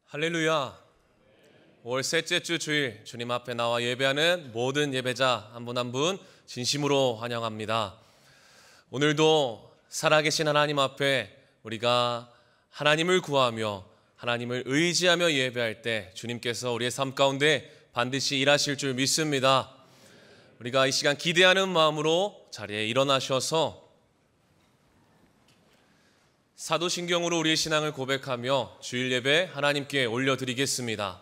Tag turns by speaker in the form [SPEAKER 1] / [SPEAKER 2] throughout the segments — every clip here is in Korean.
[SPEAKER 1] 할렐루야. 5월 셋째 주 주일 주님 앞에 나와 예배하는 모든 예배자 한 분 한 분 진심으로 환영합니다. 오늘도 살아계신 하나님 앞에 우리가 하나님을 구하며 하나님을 의지하며 예배할 때 주님께서 우리의 삶 가운데 반드시 일하실 줄 믿습니다. 우리가 이 시간 기대하는 마음으로 자리에 일어나셔서 사도신경으로 우리의 신앙을 고백하며 주일 예배 하나님께 올려드리겠습니다.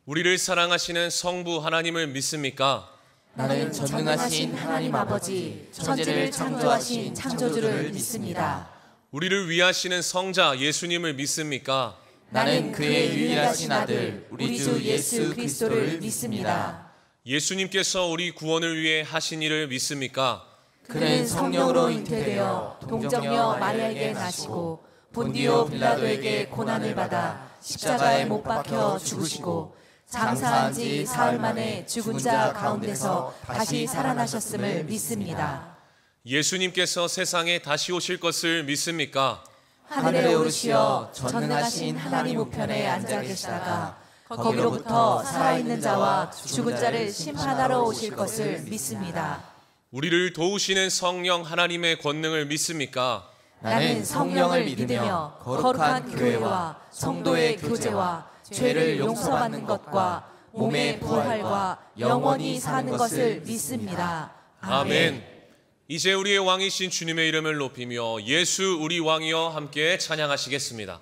[SPEAKER 1] 우리를 사랑하시는 성부 하나님을 믿습니까?
[SPEAKER 2] 나는 전능하신 하나님 아버지, 천지를 창조하신 창조주를 믿습니다.
[SPEAKER 1] 우리를 위하시는 성자 예수님을 믿습니까?
[SPEAKER 2] 나는 그의 유일하신 아들, 우리 주 예수 그리스도를 믿습니다.
[SPEAKER 1] 예수님께서 우리 구원을 위해 하신 일을 믿습니까?
[SPEAKER 2] 그는 성령으로 잉태되어 동정녀 마리아에게 나시고 본디오 빌라도에게 고난을 받아 십자가에 못 박혀 죽으시고 장사한 지 사흘 만에 죽은 자 가운데서 다시 살아나셨음을 믿습니다.
[SPEAKER 1] 예수님께서 세상에 다시 오실 것을 믿습니까?
[SPEAKER 2] 하늘에 오르시어 전능하신 하나님 우편에 앉아 계시다가 거기로부터 살아있는 자와 죽은 자를 심판하러 오실 것을 믿습니다.
[SPEAKER 1] 우리를 도우시는 성령 하나님의 권능을 믿습니까?
[SPEAKER 2] 나는 성령을 믿으며 거룩한 교회와 성도의 교제와 죄를 용서받는 것과 몸의 부활과 영원히 사는 것을 믿습니다.
[SPEAKER 1] 아멘. 이제 우리의 왕이신 주님의 이름을 높이며 예수 우리 왕이여 함께 찬양하시겠습니다.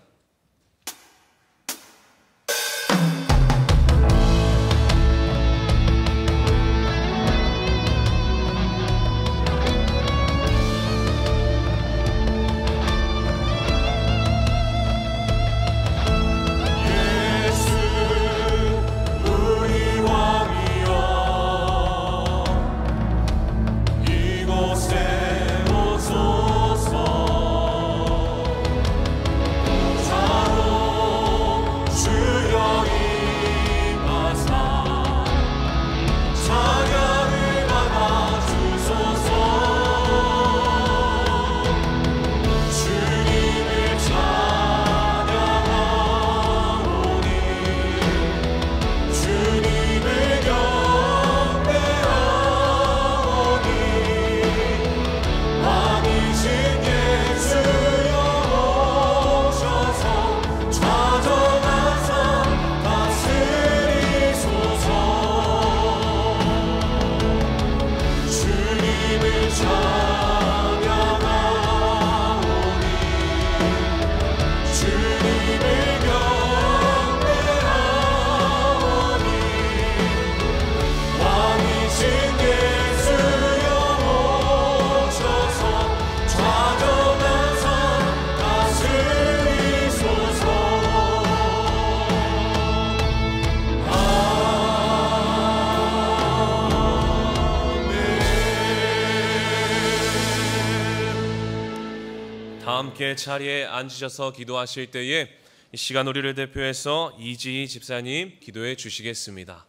[SPEAKER 1] 함께 자리에 앉으셔서 기도하실 때에 이 시간 우리를 대표해서 이지희 집사님 기도해 주시겠습니다.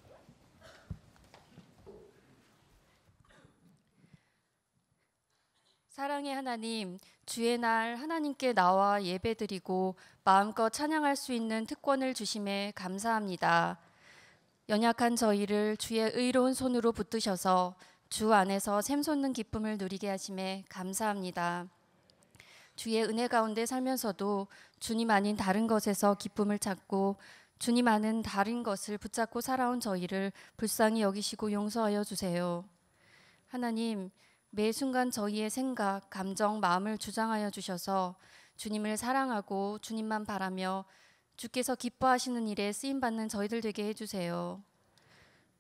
[SPEAKER 3] 사랑의 하나님, 주의 날 하나님께 나와 예배드리고 마음껏 찬양할 수 있는 특권을 주심에 감사합니다. 연약한 저희를 주의 의로운 손으로 붙드셔서 주 안에서 샘솟는 기쁨을 누리게 하심에 감사합니다. 주의 은혜 가운데 살면서도 주님 아닌 다른 것에서 기쁨을 찾고 주님 아닌 다른 것을 붙잡고 살아온 저희를 불쌍히 여기시고 용서하여 주세요. 하나님, 매 순간 저희의 생각, 감정, 마음을 주장하여 주셔서 주님을 사랑하고 주님만 바라며 주께서 기뻐하시는 일에 쓰임받는 저희들 되게 해주세요.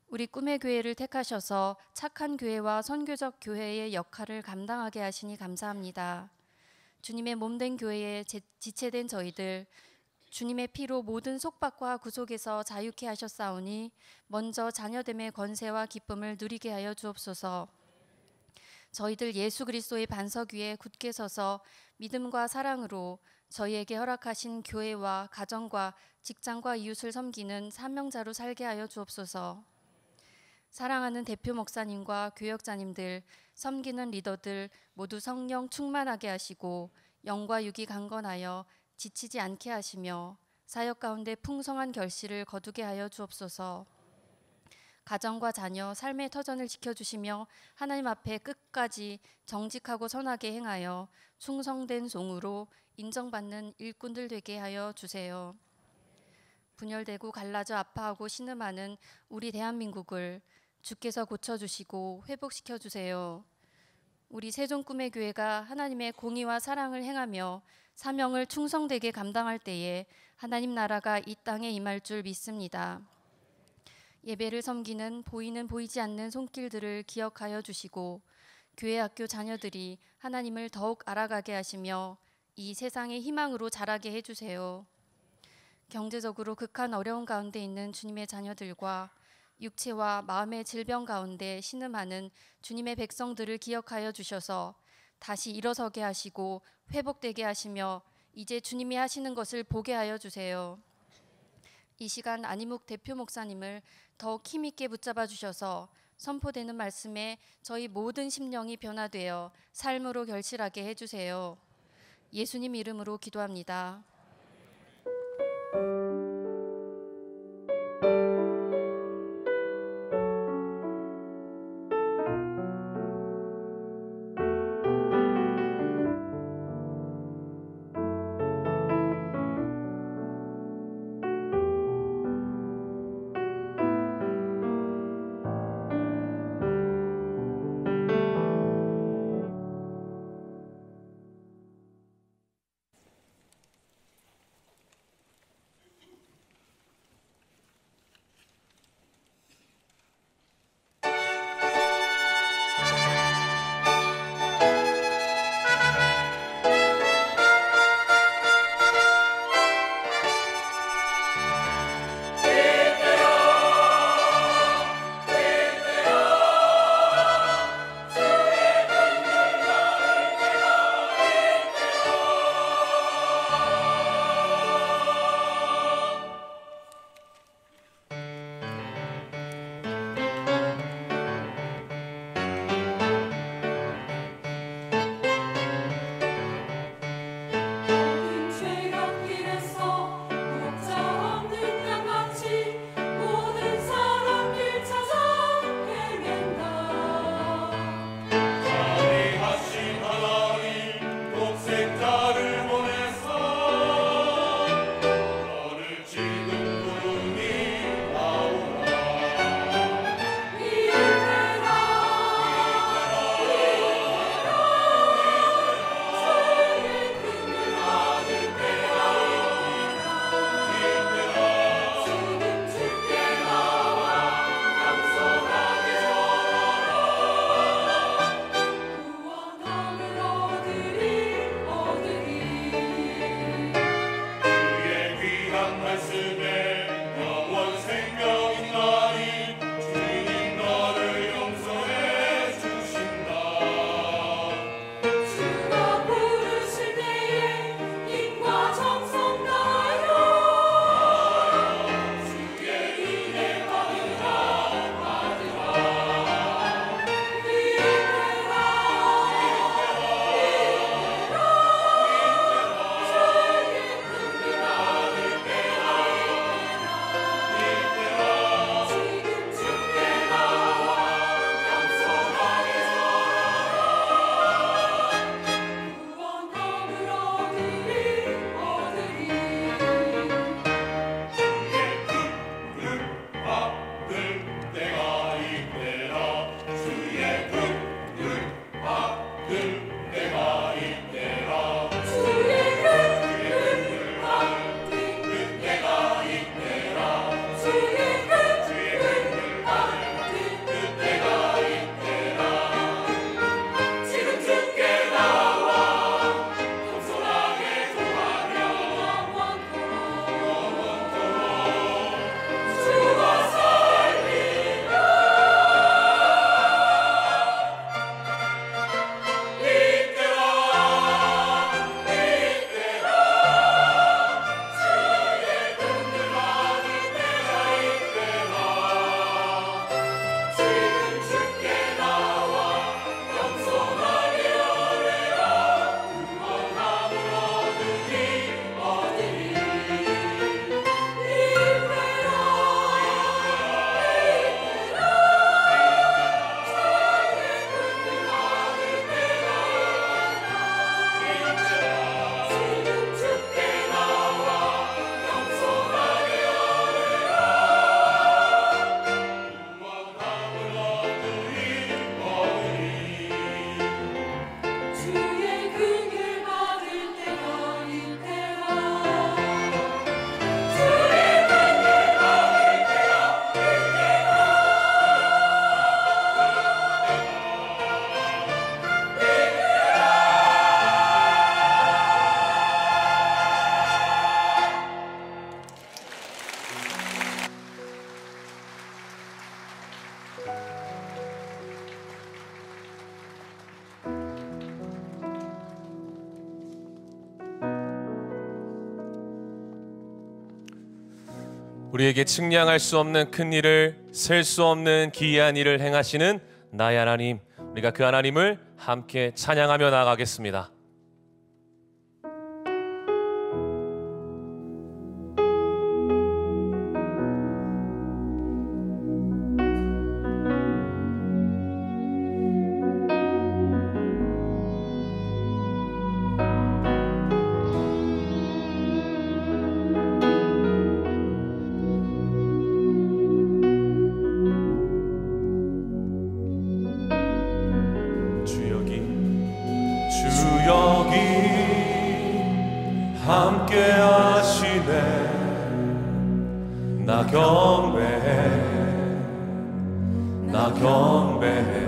[SPEAKER 3] 우리 꿈의 교회를 택하셔서 착한 교회와 선교적 교회의 역할을 감당하게 하시니 감사합니다. 주님의 몸된 교회에 지체된 저희들, 주님의 피로 모든 속박과 구속에서 자유케 하셨사오니 먼저 자녀됨의 권세와 기쁨을 누리게 하여 주옵소서. 저희들 예수 그리스도의 반석 위에 굳게 서서 믿음과 사랑으로 저희에게 허락하신 교회와 가정과 직장과 이웃을 섬기는 사명자로 살게 하여 주옵소서. 사랑하는 대표 목사님과 교역자님들, 섬기는 리더들 모두 성령 충만하게 하시고 영과 육이 강건하여 지치지 않게 하시며 사역 가운데 풍성한 결실을 거두게 하여 주옵소서. 가정과 자녀, 삶의 터전을 지켜주시며 하나님 앞에 끝까지 정직하고 선하게 행하여 충성된 종으로 인정받는 일꾼들 되게 하여 주세요. 분열되고 갈라져 아파하고 신음하는 우리 대한민국을 주께서 고쳐주시고 회복시켜 주세요. 우리 세종꿈의 교회가 하나님의 공의와 사랑을 행하며 사명을 충성되게 감당할 때에 하나님 나라가 이 땅에 임할 줄 믿습니다. 예배를 섬기는 보이는 보이지 않는 손길들을 기억하여 주시고 교회 학교 자녀들이 하나님을 더욱 알아가게 하시며 이 세상의 희망으로 자라게 해주세요. 경제적으로 극한 어려운 가운데 있는 주님의 자녀들과 육체와 마음의 질병 가운데 신음하는 주님의 백성들을 기억하여 주셔서 다시 일어서게 하시고 회복되게 하시며 이제 주님이 하시는 것을 보게 하여 주세요. 이 시간 안희묵 대표 목사님을 더욱 힘있게 붙잡아 주셔서 선포되는 말씀에 저희 모든 심령이 변화되어 삶으로 결실하게 해주세요. 예수님 이름으로 기도합니다.
[SPEAKER 1] 우리에게 측량할 수 없는 큰 일을, 셀 수 없는 기이한 일을 행하시는 나의 하나님, 우리가 그 하나님을 함께 찬양하며 나아가겠습니다.
[SPEAKER 4] 함께 하시네. 나 경배해, 나 경배해.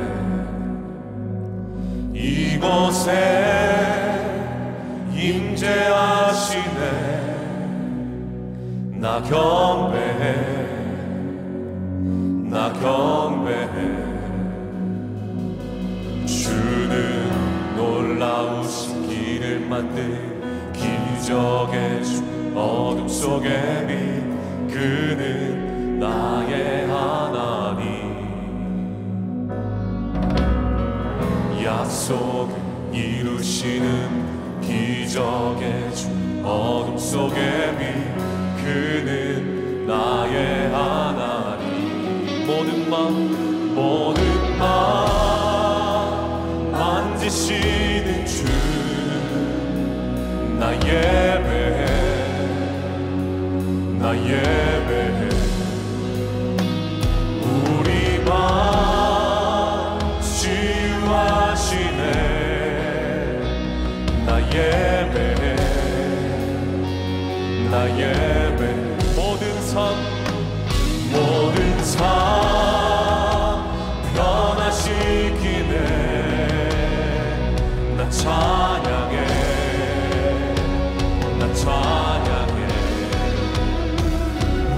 [SPEAKER 4] 이곳에 임재하시네. 나 경배해, 나 경배해. 주는 놀라우신 길을 만든 기적의 주, 어둠 속의 빛, 그는 나의 하나님. 약속을 이루시는 기적의 주, 어둠 속의 빛, 그는 나의 하나님. 모든 마음 만지시는 주, 나 예배해, 나 예배해. 우리 맘 치유하시네. 나 예배해, 나 예배해. 모든 삶 변화시키네. 나 찬양해, 찬양해.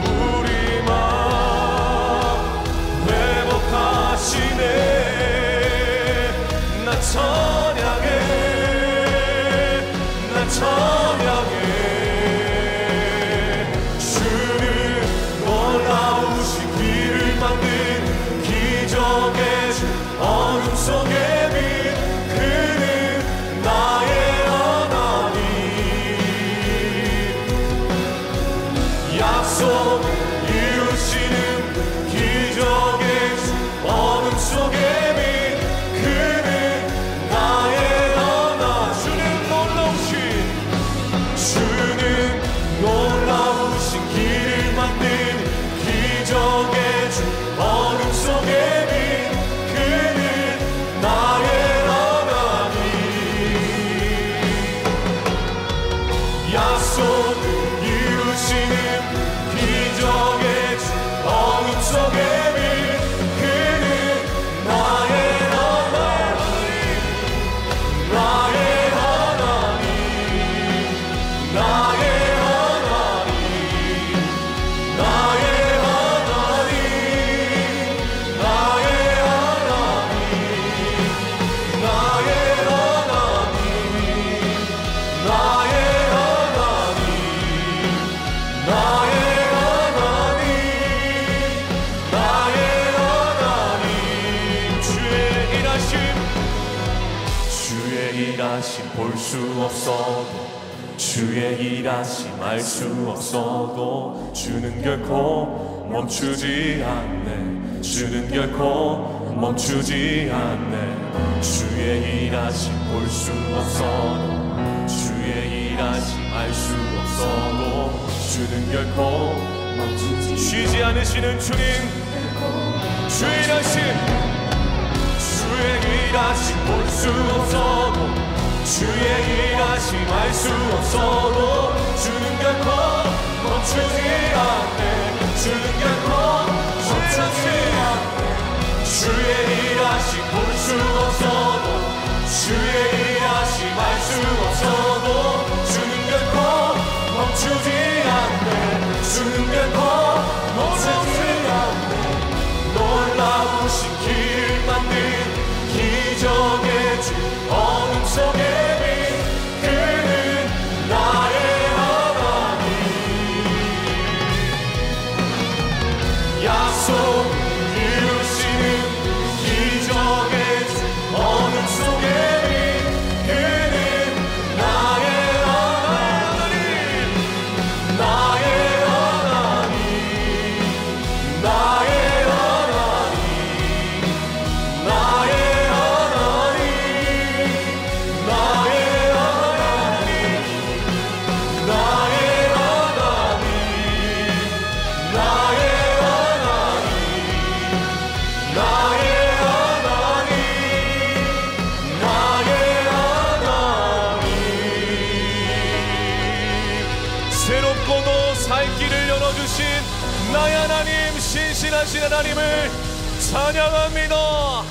[SPEAKER 4] 우리 맘 회복하시네. 나 찬양해, 나 찬양해. 주는 놀라우신 길을 만든 기적의 주, 어둠 속의 빛, 그는 나의 약속을 이루시는 기적의 주, 어둠 속의 빛, 그는 나의 하나. 주는 놀라우신 길을 만든 기적의 주, 어둠 속의 빛, 그는 나의 하나님. 약속을 이루시는 기적의 주, 어둠 속의 빛, 그는 나의 하나님. 나의 하나님, 나의 하나님, 나의 하나님, 나의 하나님, 나의 하나님, 나의 하나님, 나의 하나님, 나의 하나님. 주의 일하심 볼 수 없어도, 주의 일하심 알 수 없어도, 주는 결코 멈추지 않네. 주는 결코 멈추지 않네. 주의 일하심 볼 수 없어도, 주의 일하심 알 수 없어도, 주는 결코 멈추지 쉬지 않으시는 주님. 주의 일하심, 주의 일하심 볼 수 없어도, 주의 일하심 알 수 없어도, 주는 결코 멈추지 않네. 주는 결코 멈추지 않네. 주의 일하심 볼 수 없어도, 주의 일하심 알 수 없어도, 주는 결코 멈추지 않네. 주는 결코 멈추지 않네. 놀라우신 길을 만든 기적의 주, 어둠 속의 빛, 그는 나의 하나님.
[SPEAKER 1] 죽어도 살 길을 열어주신 나의 하나님, 신실하신 하나님을 찬양합니다.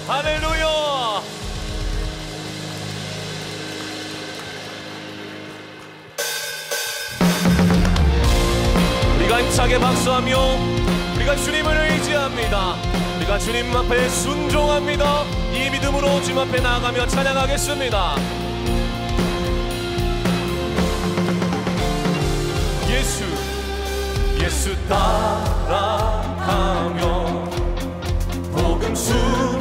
[SPEAKER 1] 할렐루야. 우리가 힘차게 박수하며 우리가 주님을 의지합니다. 우리가 주님 앞에 순종합니다. 이 믿음으로 주님 앞에 나아가며 찬양하겠습니다. 예수 따라가며 복음 순종하며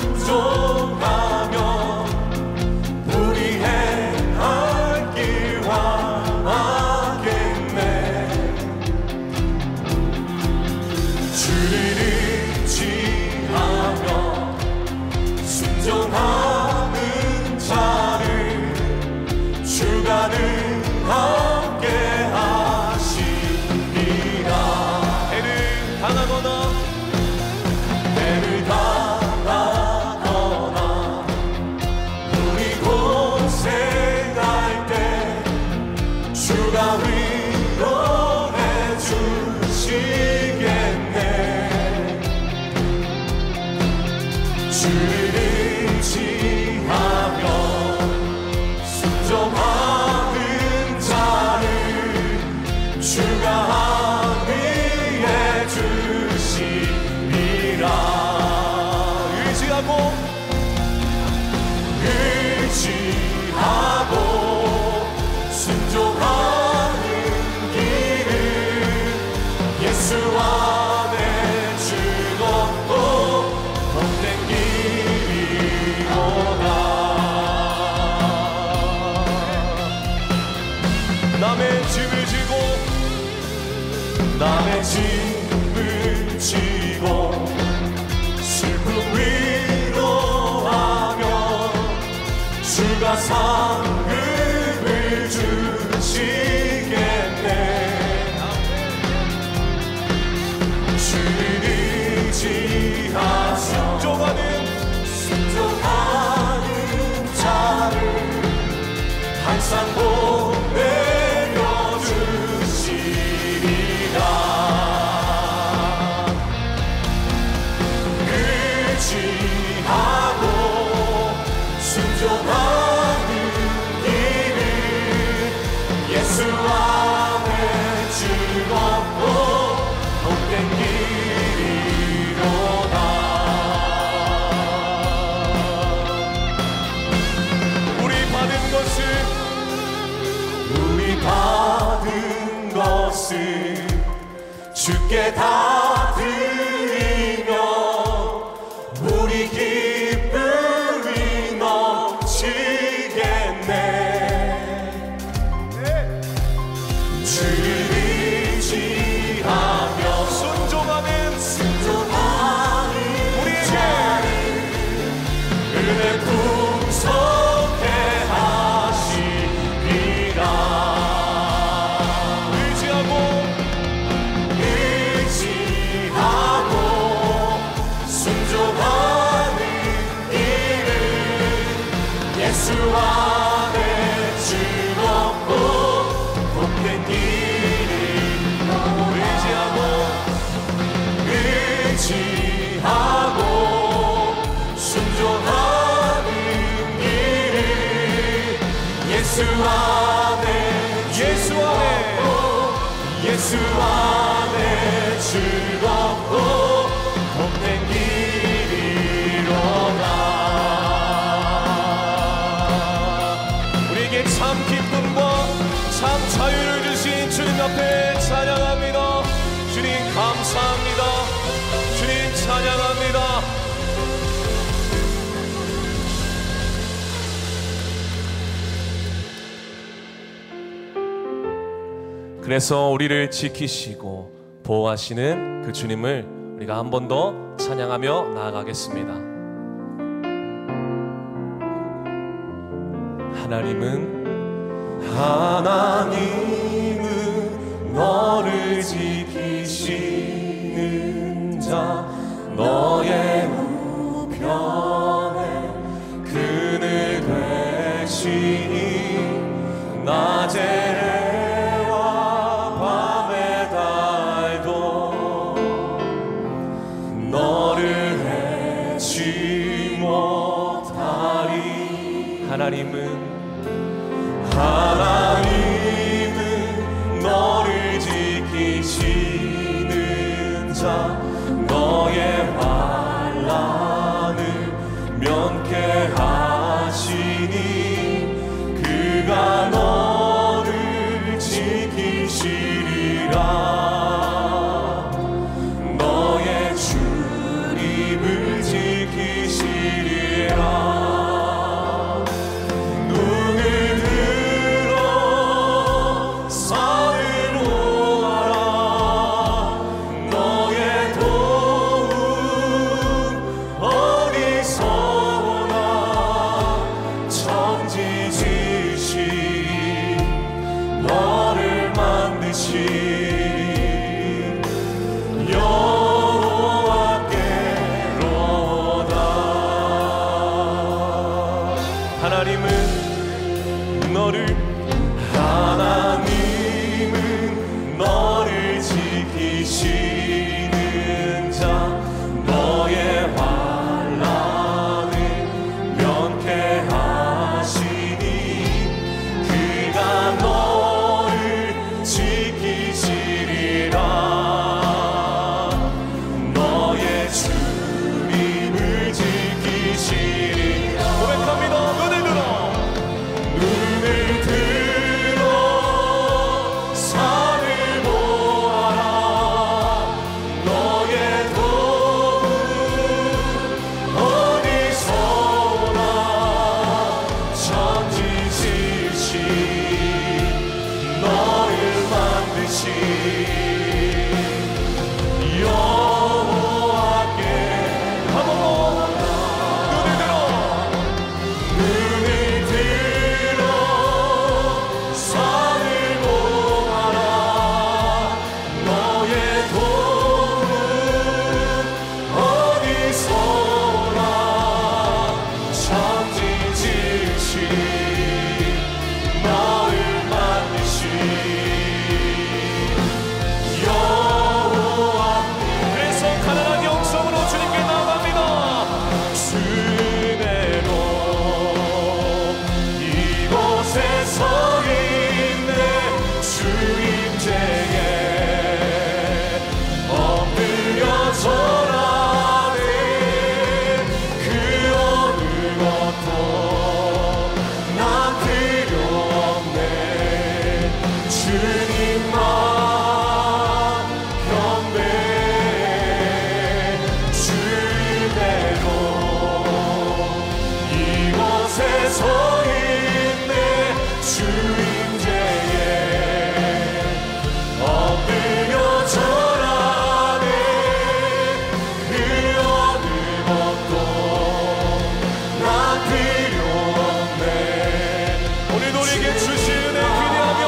[SPEAKER 1] 우리 행할 길 하겠네. 주를 의지하며 순종하는 자를 주가 함께 하시리라. 해를 당하거나 우리 고생할 때 주가 위로해 주시겠네. 주를 의지하며 순종하는 자를 주가 위해 주시리라. 의지하고 순종하는 길을 예수 안에 즐겁고 복된 길이로다. 남의 짐을 지고 슬픔 위로하며 주가 상급을 주시겠네. 주를 의지하며 순종하는 자를 항상 보내려 주시리라. 의지하고 순종하는 길을 예수 안에 즐겁고 복된 길이로다. 우리 받은 것을 주께 다 드리며 우리 기쁨이 넘치겠네. 주를 의지하며 순종하는 우리에게 은혜 풍성케 하시리라. 의지하고 순종하는 길을 예수 안에 즐겁고 복된 길이로. 의지하고 순종하는 길을 예수 안에 즐겁고 복된 길이로다. 우리에게 참 기쁨과 참 자유를 주신 주님 앞에 찬양합니다. 주님 감사합니다. 주님 찬양합니다. 그래서 우리를 지키시고 보호하시는 그 주님을 우리가 한 번 더 찬양하며 나아가겠습니다. 하나님은 너를 지키시는 자, 너의 우편에 그늘 되시니 낮에 해와 밤에
[SPEAKER 4] 하나님은 너를 지키시는 자, 너의 환난을 면케하시니 그가 너를 지키시리라. 너의 출입을 지키시리라. 하나님은 너를 지키시는 자, 너의 환난을 면케하시니 그가 너를 지키시리라. 너의 출입을 지키시리라. 고백합니다. 눈을 들어 산을 보아라. 너의 도움 어디서 오나. 천지 지으신 너를 만드신 여호와께 가보라. 눈을 들어 산을 보아라. 너의 도움은 어디서 오나. 천지 지으신 너를 만드신 여호와께. 그래서 가난한 영성으로 주님께 나아갑니다. 주내로 이곳에 서 있네. 주임제에 엎드려 절하네. 그 어느 것도 난 필요 없네. 주님만 경배해. 주님대로 이곳에 서 있네. 주임제에 엎드려 절하네. 그 어느 것도 난 필요 없네. 오늘도 우리에게 주신 은혜 기대하며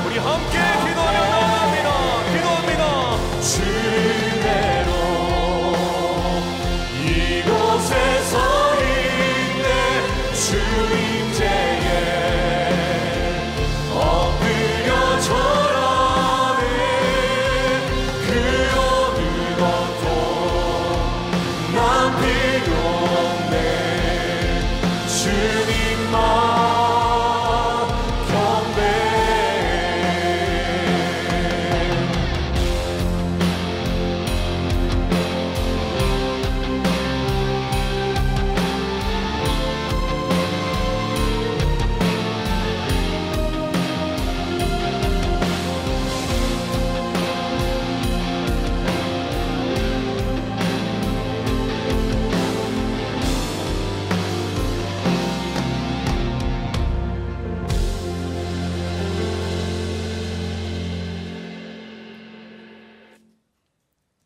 [SPEAKER 4] 우리 함께 기도하며 나아갑니다. 기도합니다. 주대로 이곳에 서 있네. 주임제에 엎드려 절하네. 그 어느 것도 난 필요 없네. 주님만 경배해.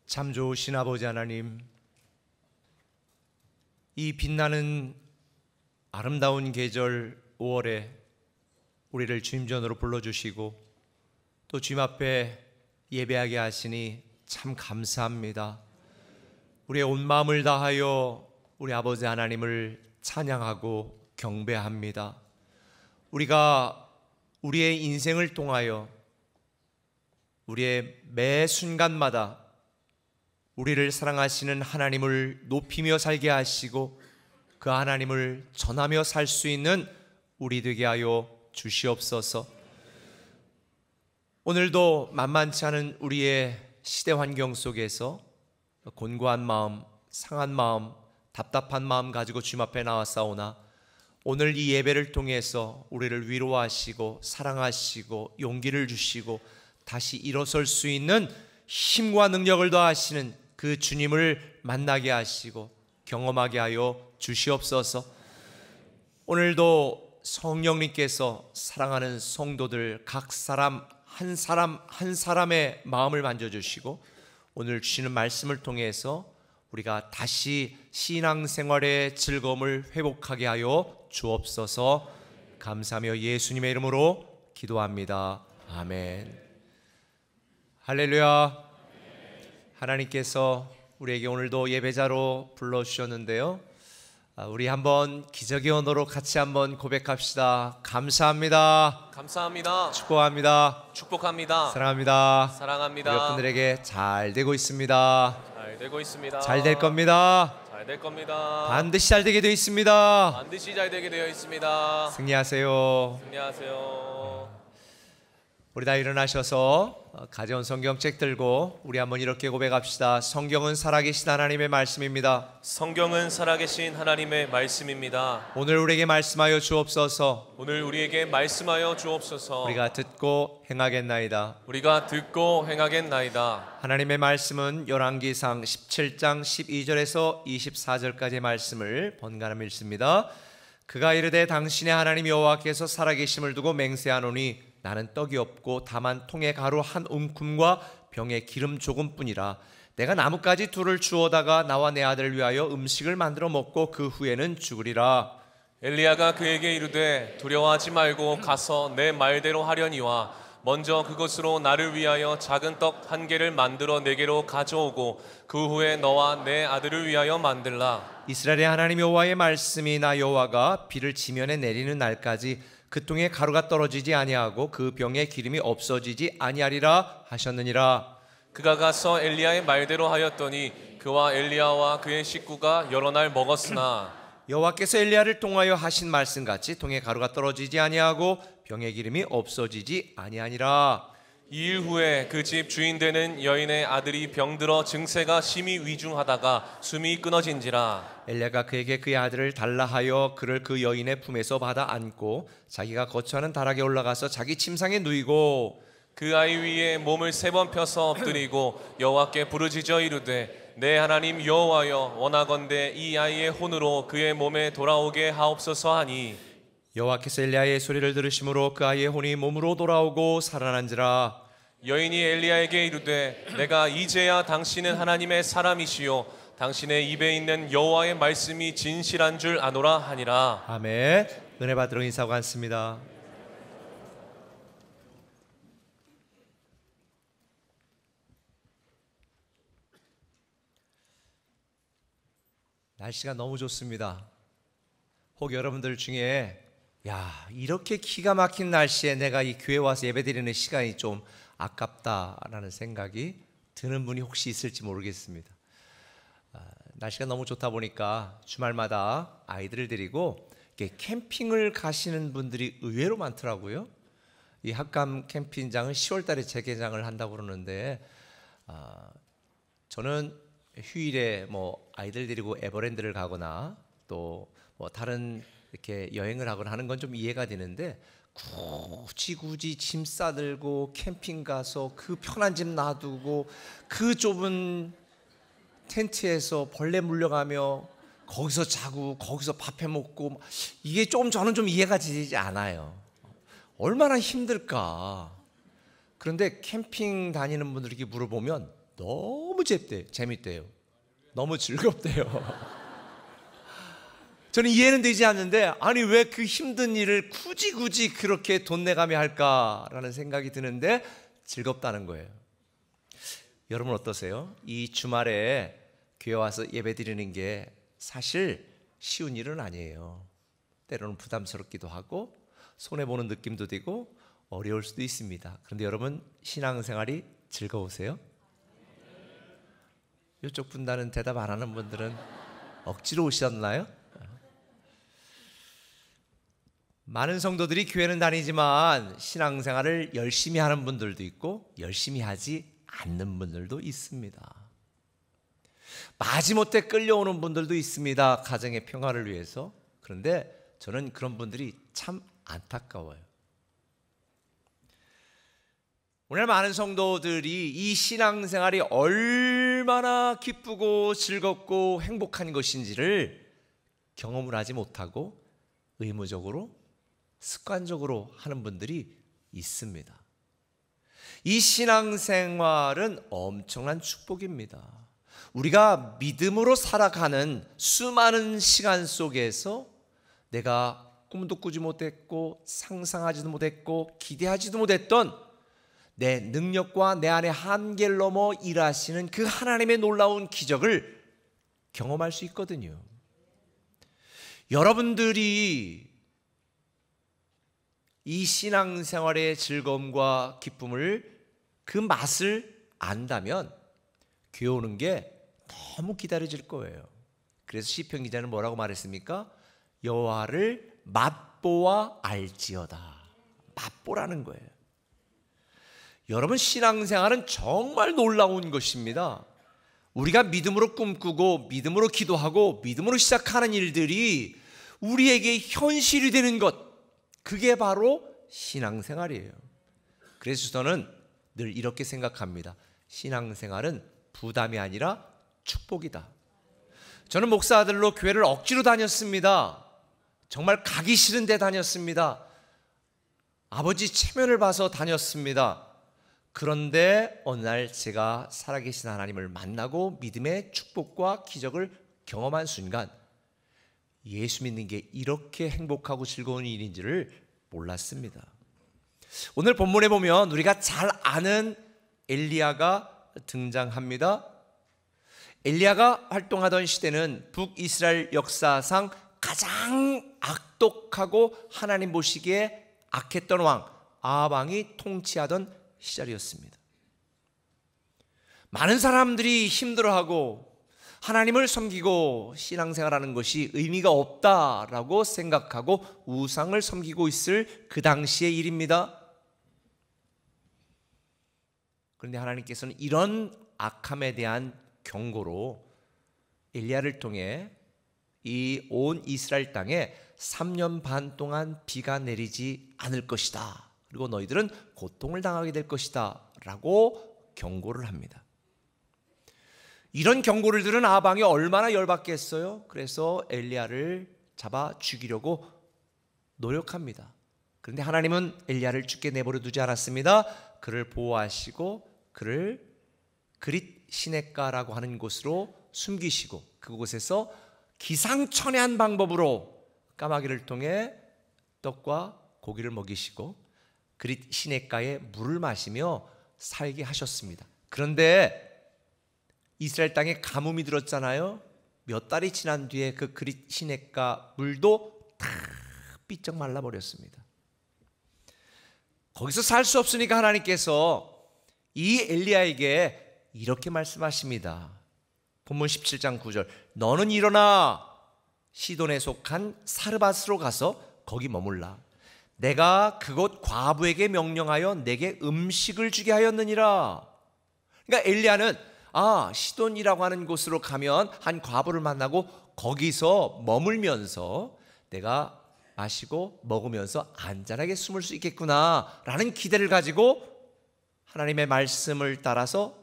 [SPEAKER 5] 참 좋으신 아버지 하나님, 이 빛나는 아름다운 계절 5월에 우리를 주임전으로 불러주시고 또 주님 앞에 예배하게 하시니 참 감사합니다. 우리의 온 마음을 다하여 우리 아버지 하나님을 찬양하고 경배합니다. 우리가 우리의 인생을 통하여 우리의 매 순간마다 우리를 사랑하시는 하나님을 높이며 살게 하시고 그 하나님을 전하며 살 수 있는 우리 되게 하여 주시옵소서. 오늘도 만만치 않은 우리의 시대 환경 속에서 곤고한 마음, 상한 마음, 답답한 마음 가지고 주님 앞에 나왔사오나 오늘 이 예배를 통해서 우리를 위로하시고 사랑하시고 용기를 주시고 다시 일어설 수 있는 힘과 능력을 더하시는 그 주님을 만나게 하시고 경험하게 하여 주시옵소서. 오늘도 성령님께서 사랑하는 성도들 각 사람 한 사람의 마음을 만져주시고 오늘 주시는 말씀을 통해서 우리가 다시 신앙생활의 즐거움을 회복하게 하여 주옵소서. 감사하며 예수님의 이름으로 기도합니다. 아멘. 할렐루야. 하나님께서 우리에게 오늘도 예배자로 불러주셨는데요, 우리 한번 기적의 언어로 같이 한번 고백합시다. 감사합니다.
[SPEAKER 1] 감사합니다.
[SPEAKER 5] 축복합니다.
[SPEAKER 1] 축복합니다.
[SPEAKER 5] 사랑합니다.
[SPEAKER 1] 사랑합니다.
[SPEAKER 5] 여러분들에게 잘 되고 있습니다.
[SPEAKER 1] 잘 되고 있습니다.
[SPEAKER 5] 잘 될 겁니다.
[SPEAKER 1] 잘 될 겁니다.
[SPEAKER 5] 반드시 잘 되게 되어 있습니다.
[SPEAKER 1] 반드시 잘 되게 되어 있습니다.
[SPEAKER 5] 승리하세요.
[SPEAKER 1] 안녕하세요.
[SPEAKER 5] 우리 다 일어나셔서 가져온 성경책 들고 우리 한번 이렇게 고백합시다. 성경은 살아계신 하나님의 말씀입니다.
[SPEAKER 1] 성경은 살아계신 하나님의 말씀입니다.
[SPEAKER 5] 오늘 우리에게 말씀하여 주옵소서.
[SPEAKER 1] 오늘 우리에게 말씀하여 주옵소서.
[SPEAKER 5] 우리가 듣고 행하겠나이다.
[SPEAKER 1] 우리가 듣고 행하겠나이다.
[SPEAKER 5] 하나님의 말씀은 열왕기상 17장 12절에서 24절까지의 말씀을 번갈아 읽습니다. 그가 이르되 당신의 하나님 여호와께서 살아계심을 두고 맹세하노니 나는 떡이 없고 다만 통에 가루 한 움큼과 병에 기름 조금뿐이라. 내가 나뭇가지 둘을 주워다가 나와 내 아들을 위하여 음식을 만들어 먹고 그 후에는 죽으리라.
[SPEAKER 1] 엘리야가 그에게 이르되 두려워하지 말고 가서 내 말대로 하려니와 먼저 그것으로 나를 위하여 작은 떡 한 개를 만들어 내게로 가져오고 그 후에 너와 내 아들을 위하여 만들라.
[SPEAKER 5] 이스라엘의 하나님 여호와의 말씀이 나 여호와가 비를 지면에 내리는 날까지 그 통에 가루가 떨어지지 아니하고 그 병에 기름이 없어지지 아니하리라 하셨느니라.
[SPEAKER 1] 그가 가서 엘리야의 말대로 하였더니 그와 엘리야와 그의 식구가 여러 날 먹었으나
[SPEAKER 5] 여호와께서 엘리야를 통하여 하신 말씀같이 통에 가루가 떨어지지 아니하고 병에 기름이 없어지지 아니하니라.
[SPEAKER 1] 2일 후에 그 집 주인 되는 여인의 아들이 병들어 증세가 심히 위중하다가 숨이 끊어진지라.
[SPEAKER 5] 엘리야가 그에게 그의 아들을 달라 하여 그를 그 여인의 품에서 받아 안고 자기가 거처하는 다락에 올라가서 자기 침상에 누이고
[SPEAKER 1] 그 아이 위에 몸을 3번 펴서 엎드리고 여호와께 부르짖어 이르되 내 하나님 여호와여 원하건대 이 아이의 혼으로 그의 몸에 돌아오게 하옵소서 하니
[SPEAKER 5] 여호와께서 엘리야의 소리를 들으심으로 그 아이의 혼이 몸으로 돌아오고 살아난지라.
[SPEAKER 1] 여인이 엘리야에게 이르되 내가 이제야 당신은 하나님의 사람이시요 당신의 입에 있는 여호와의 말씀이 진실한 줄 아노라 하니라.
[SPEAKER 5] 아멘. 은혜 받으러 인사하고 앉습니다. 날씨가 너무 좋습니다. 혹 여러분들 중에 이렇게 기가 막힌 날씨에 내가 이 교회 와서 예배드리는 시간이 좀 아깝다라는 생각이 드는 분이 혹시 있을지 모르겠습니다. 날씨가 너무 좋다 보니까 주말마다 아이들을 데리고 이렇게 캠핑을 가시는 분들이 의외로 많더라고요. 이 학감 캠핑장은 10월 달에 재개장을 한다고 그러는데 저는 휴일에 아이들 데리고 에버랜드를 가거나 또 다른 이렇게 여행을 하거나 하는 건 좀 이해가 되는데 굳이 짐 싸들고 캠핑 가서 그 편한 집 놔두고 그 좁은 텐트에서 벌레 물려가며 거기서 자고 거기서 밥 해 먹고 이게 저는 좀 이해가 되지 않아요. 얼마나 힘들까. 그런데 캠핑 다니는 분들에게 물어보면 너무 재밌대요. 너무 즐겁대요. 저는 이해는 되지 않는데 아니 왜 그 힘든 일을 굳이 그렇게 돈 내가며 할까라는 생각이 드는데 즐겁다는 거예요. 여러분 어떠세요? 이 주말에 교회 와서 예배 드리는 게 사실 쉬운 일은 아니에요. 때로는 부담스럽기도 하고 손해보는 느낌도 되고 어려울 수도 있습니다. 그런데 여러분 신앙생활이 즐거우세요? 이쪽 분단은 대답 안 하는 분들은 억지로 오셨나요? 많은 성도들이 교회는 다니지만 신앙생활을 열심히 하는 분들도 있고 열심히 하지 않는 분들도 있습니다. 마지못해 끌려오는 분들도 있습니다. 가정의 평화를 위해서. 그런데 저는 그런 분들이 참 안타까워요. 오늘 많은 성도들이 이 신앙생활이 얼마나 기쁘고 즐겁고 행복한 것인지를 경험을 하지 못하고 의무적으로 습관적으로 하는 분들이 있습니다. 이 신앙생활은 엄청난 축복입니다. 우리가 믿음으로 살아가는 수많은 시간 속에서 내가 꿈도 꾸지 못했고 상상하지도 못했고 기대하지도 못했던 내 능력과 내 안의 한계를 넘어 일하시는 그 하나님의 놀라운 기적을 경험할 수 있거든요. 여러분들이 이 신앙생활의 즐거움과 기쁨을 그 맛을 안다면 교회 오는 게 너무 기다려질 거예요. 그래서 시편 기자는 뭐라고 말했습니까? 여호와를 맛보아 알지어다. 맛보라는 거예요. 여러분, 신앙생활은 정말 놀라운 것입니다. 우리가 믿음으로 꿈꾸고 믿음으로 기도하고 믿음으로 시작하는 일들이 우리에게 현실이 되는 것, 그게 바로 신앙생활이에요. 그래서 저는 늘 이렇게 생각합니다. 신앙생활은 부담이 아니라 축복이다. 저는 목사 아들로 교회를 억지로 다녔습니다. 정말 가기 싫은 데 다녔습니다. 아버지 체면을 봐서 다녔습니다. 그런데 어느 날 제가 살아계신 하나님을 만나고 믿음의 축복과 기적을 경험한 순간 예수 믿는 게 이렇게 행복하고 즐거운 일인지를 몰랐습니다. 오늘 본문에 보면 우리가 잘 아는 엘리야가 등장합니다. 엘리야가 활동하던 시대는 북이스라엘 역사상 가장 악독하고 하나님 보시기에 악했던 왕 아합 왕이 통치하던 시절이었습니다. 많은 사람들이 힘들어하고 하나님을 섬기고 신앙생활하는 것이 의미가 없다라고 생각하고 우상을 섬기고 있을 그 당시의 일입니다. 그런데 하나님께서는 이런 악함에 대한 경고로 엘리야를 통해 이 온 이스라엘 땅에 3년 반 동안 비가 내리지 않을 것이다. 그리고 너희들은 고통을 당하게 될 것이다 라고 경고를 합니다. 이런 경고를 들은 아합 왕이 얼마나 열받겠어요. 그래서 엘리야를 잡아 죽이려고 노력합니다. 그런데 하나님은 엘리야를 죽게 내버려 두지 않았습니다. 그를 보호하시고 그를 그릿 시냇가라고 하는 곳으로 숨기시고 그곳에서 기상천외한 방법으로 까마귀를 통해 떡과 고기를 먹이시고 그릿 시냇가에 물을 마시며 살게 하셨습니다. 그런데 이스라엘 땅에 가뭄이 들었잖아요. 몇 달이 지난 뒤에 그 그릿 시냇가 물도 다 삐쩍 말라버렸습니다. 거기서 살 수 없으니까 하나님께서 이 엘리야에게 이렇게 말씀하십니다. 본문 17장 9절 너는 일어나 시돈에 속한 사르밧으로 가서 거기 머물라. 내가 그곳 과부에게 명령하여 내게 음식을 주게 하였느니라. 그러니까 엘리야는 시돈이라고 하는 곳으로 가면 한 과부를 만나고 거기서 머물면서 내가 마시고 먹으면서 안전하게 숨을 수 있겠구나 라는 기대를 가지고 하나님의 말씀을 따라서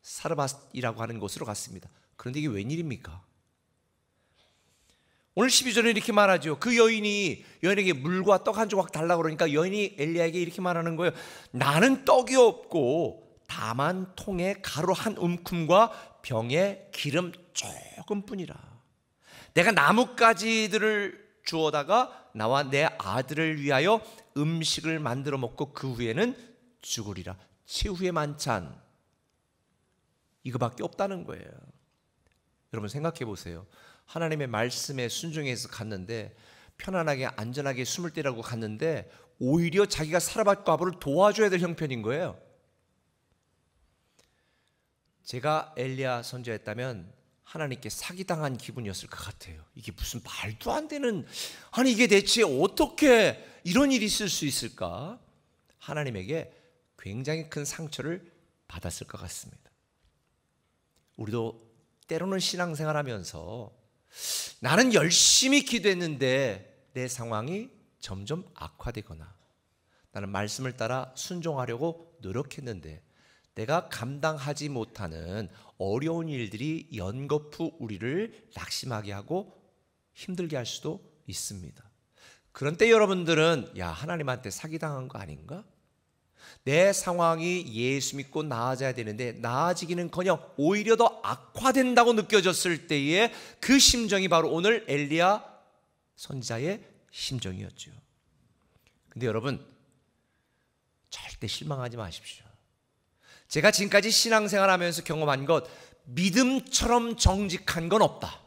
[SPEAKER 5] 사르밧이라고 하는 곳으로 갔습니다. 그런데 이게 웬일입니까? 오늘 12절에 이렇게 말하죠. 그 여인에게 물과 떡 한 조각 달라고 그러니까 여인이 엘리야에게 이렇게 말하는 거예요. 나는 떡이 없고 다만 통에 가루 한 움큼과 병에 기름 조금뿐이라. 내가 나뭇가지들을 주워다가 나와 내 아들을 위하여 음식을 만들어 먹고 그 후에는 죽으리라. 최후의 만찬 이거밖에 없다는 거예요. 여러분 생각해 보세요. 하나님의 말씀에 순종해서 갔는데 편안하게 안전하게 숨을 때라고 갔는데 오히려 자기가 사르밧 과부를 도와줘야 될 형편인 거예요. 제가 엘리야 선지자였다면 하나님께 사기당한 기분이었을 것 같아요. 이게 무슨 말도 안 되는, 아니 이게 대체 어떻게 이런 일이 있을 수 있을까? 하나님에게 굉장히 큰 상처를 받았을 것 같습니다. 우리도 때로는 신앙생활하면서 나는 열심히 기도했는데 내 상황이 점점 악화되거나 나는 말씀을 따라 순종하려고 노력했는데 내가 감당하지 못하는 어려운 일들이 연거푸 우리를 낙심하게 하고 힘들게 할 수도 있습니다. 그런 때 여러분들은 야, 하나님한테 사기당한 거 아닌가? 내 상황이 예수 믿고 나아져야 되는데 나아지기는커녕 오히려 더 악화된다고 느껴졌을 때에 그 심정이 바로 오늘 엘리야 선지자의 심정이었죠. 근데 여러분, 절대 실망하지 마십시오. 제가 지금까지 신앙생활하면서 경험한 것, 믿음처럼 정직한 건 없다.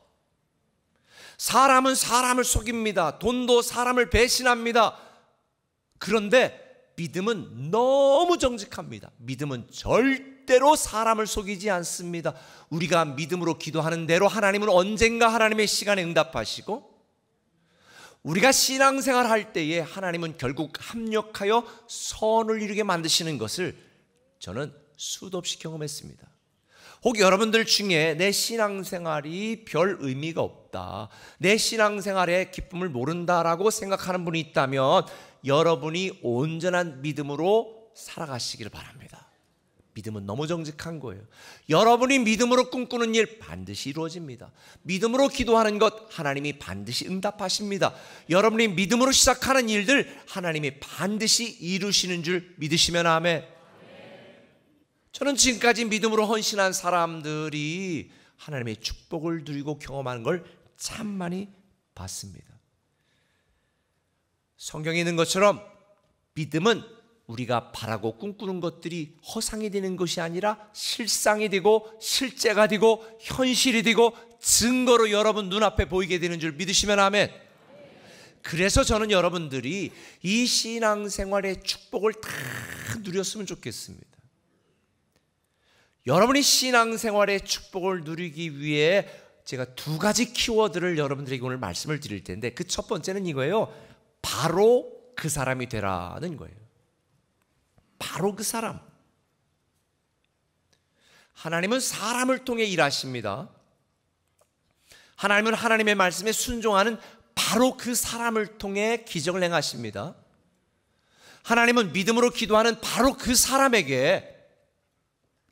[SPEAKER 5] 사람은 사람을 속입니다. 돈도 사람을 배신합니다. 그런데 믿음은 너무 정직합니다. 믿음은 절대로 사람을 속이지 않습니다. 우리가 믿음으로 기도하는 대로 하나님은 언젠가 하나님의 시간에 응답하시고, 우리가 신앙생활 할 때에 하나님은 결국 합력하여 선을 이루게 만드시는 것을 저는 수도 없이 경험했습니다. 혹 여러분들 중에 내 신앙생활이 별 의미가 없다, 내 신앙생활의 기쁨을 모른다라고 생각하는 분이 있다면 여러분이 온전한 믿음으로 살아가시기를 바랍니다. 믿음은 너무 정직한 거예요. 여러분이 믿음으로 꿈꾸는 일 반드시 이루어집니다. 믿음으로 기도하는 것 하나님이 반드시 응답하십니다. 여러분이 믿음으로 시작하는 일들 하나님이 반드시 이루시는 줄 믿으시면 아멘. 저는 지금까지 믿음으로 헌신한 사람들이 하나님의 축복을 누리고 경험하는 걸 참 많이 봤습니다. 성경에 있는 것처럼 믿음은 우리가 바라고 꿈꾸는 것들이 허상이 되는 것이 아니라 실상이 되고 실제가 되고 현실이 되고 증거로 여러분 눈앞에 보이게 되는 줄 믿으시면 아멘. 그래서 저는 여러분들이 이 신앙생활의 축복을 다 누렸으면 좋겠습니다. 여러분이 신앙생활의 축복을 누리기 위해 제가 두 가지 키워드를 여러분들에게 오늘 말씀을 드릴 텐데, 그 첫 번째는 이거예요. 바로 그 사람이 되라는 거예요. 바로 그 사람. 하나님은 사람을 통해 일하십니다. 하나님은 하나님의 말씀에 순종하는 바로 그 사람을 통해 기적을 행하십니다. 하나님은 믿음으로 기도하는 바로 그 사람에게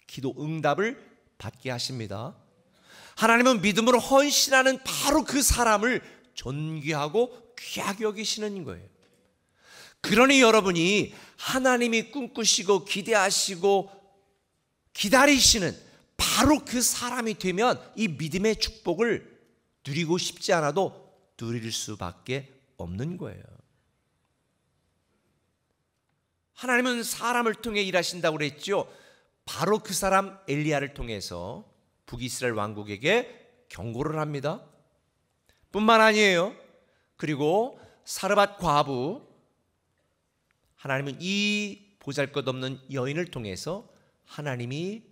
[SPEAKER 5] 기도 응답을 받게 하십니다. 하나님은 믿음으로 헌신하는 바로 그 사람을 존귀하고 귀하게 여기시는 거예요. 그러니 여러분이 하나님이 꿈꾸시고 기대하시고 기다리시는 바로 그 사람이 되면 이 믿음의 축복을 누리고 싶지 않아도 누릴 수밖에 없는 거예요. 하나님은 사람을 통해 일하신다고 그랬죠. 바로 그 사람 엘리야를 통해서 북이스라엘 왕국에게 경고를 합니다. 뿐만 아니에요. 그리고 사르밧 과부, 하나님은 이 보잘것없는 여인을 통해서 하나님이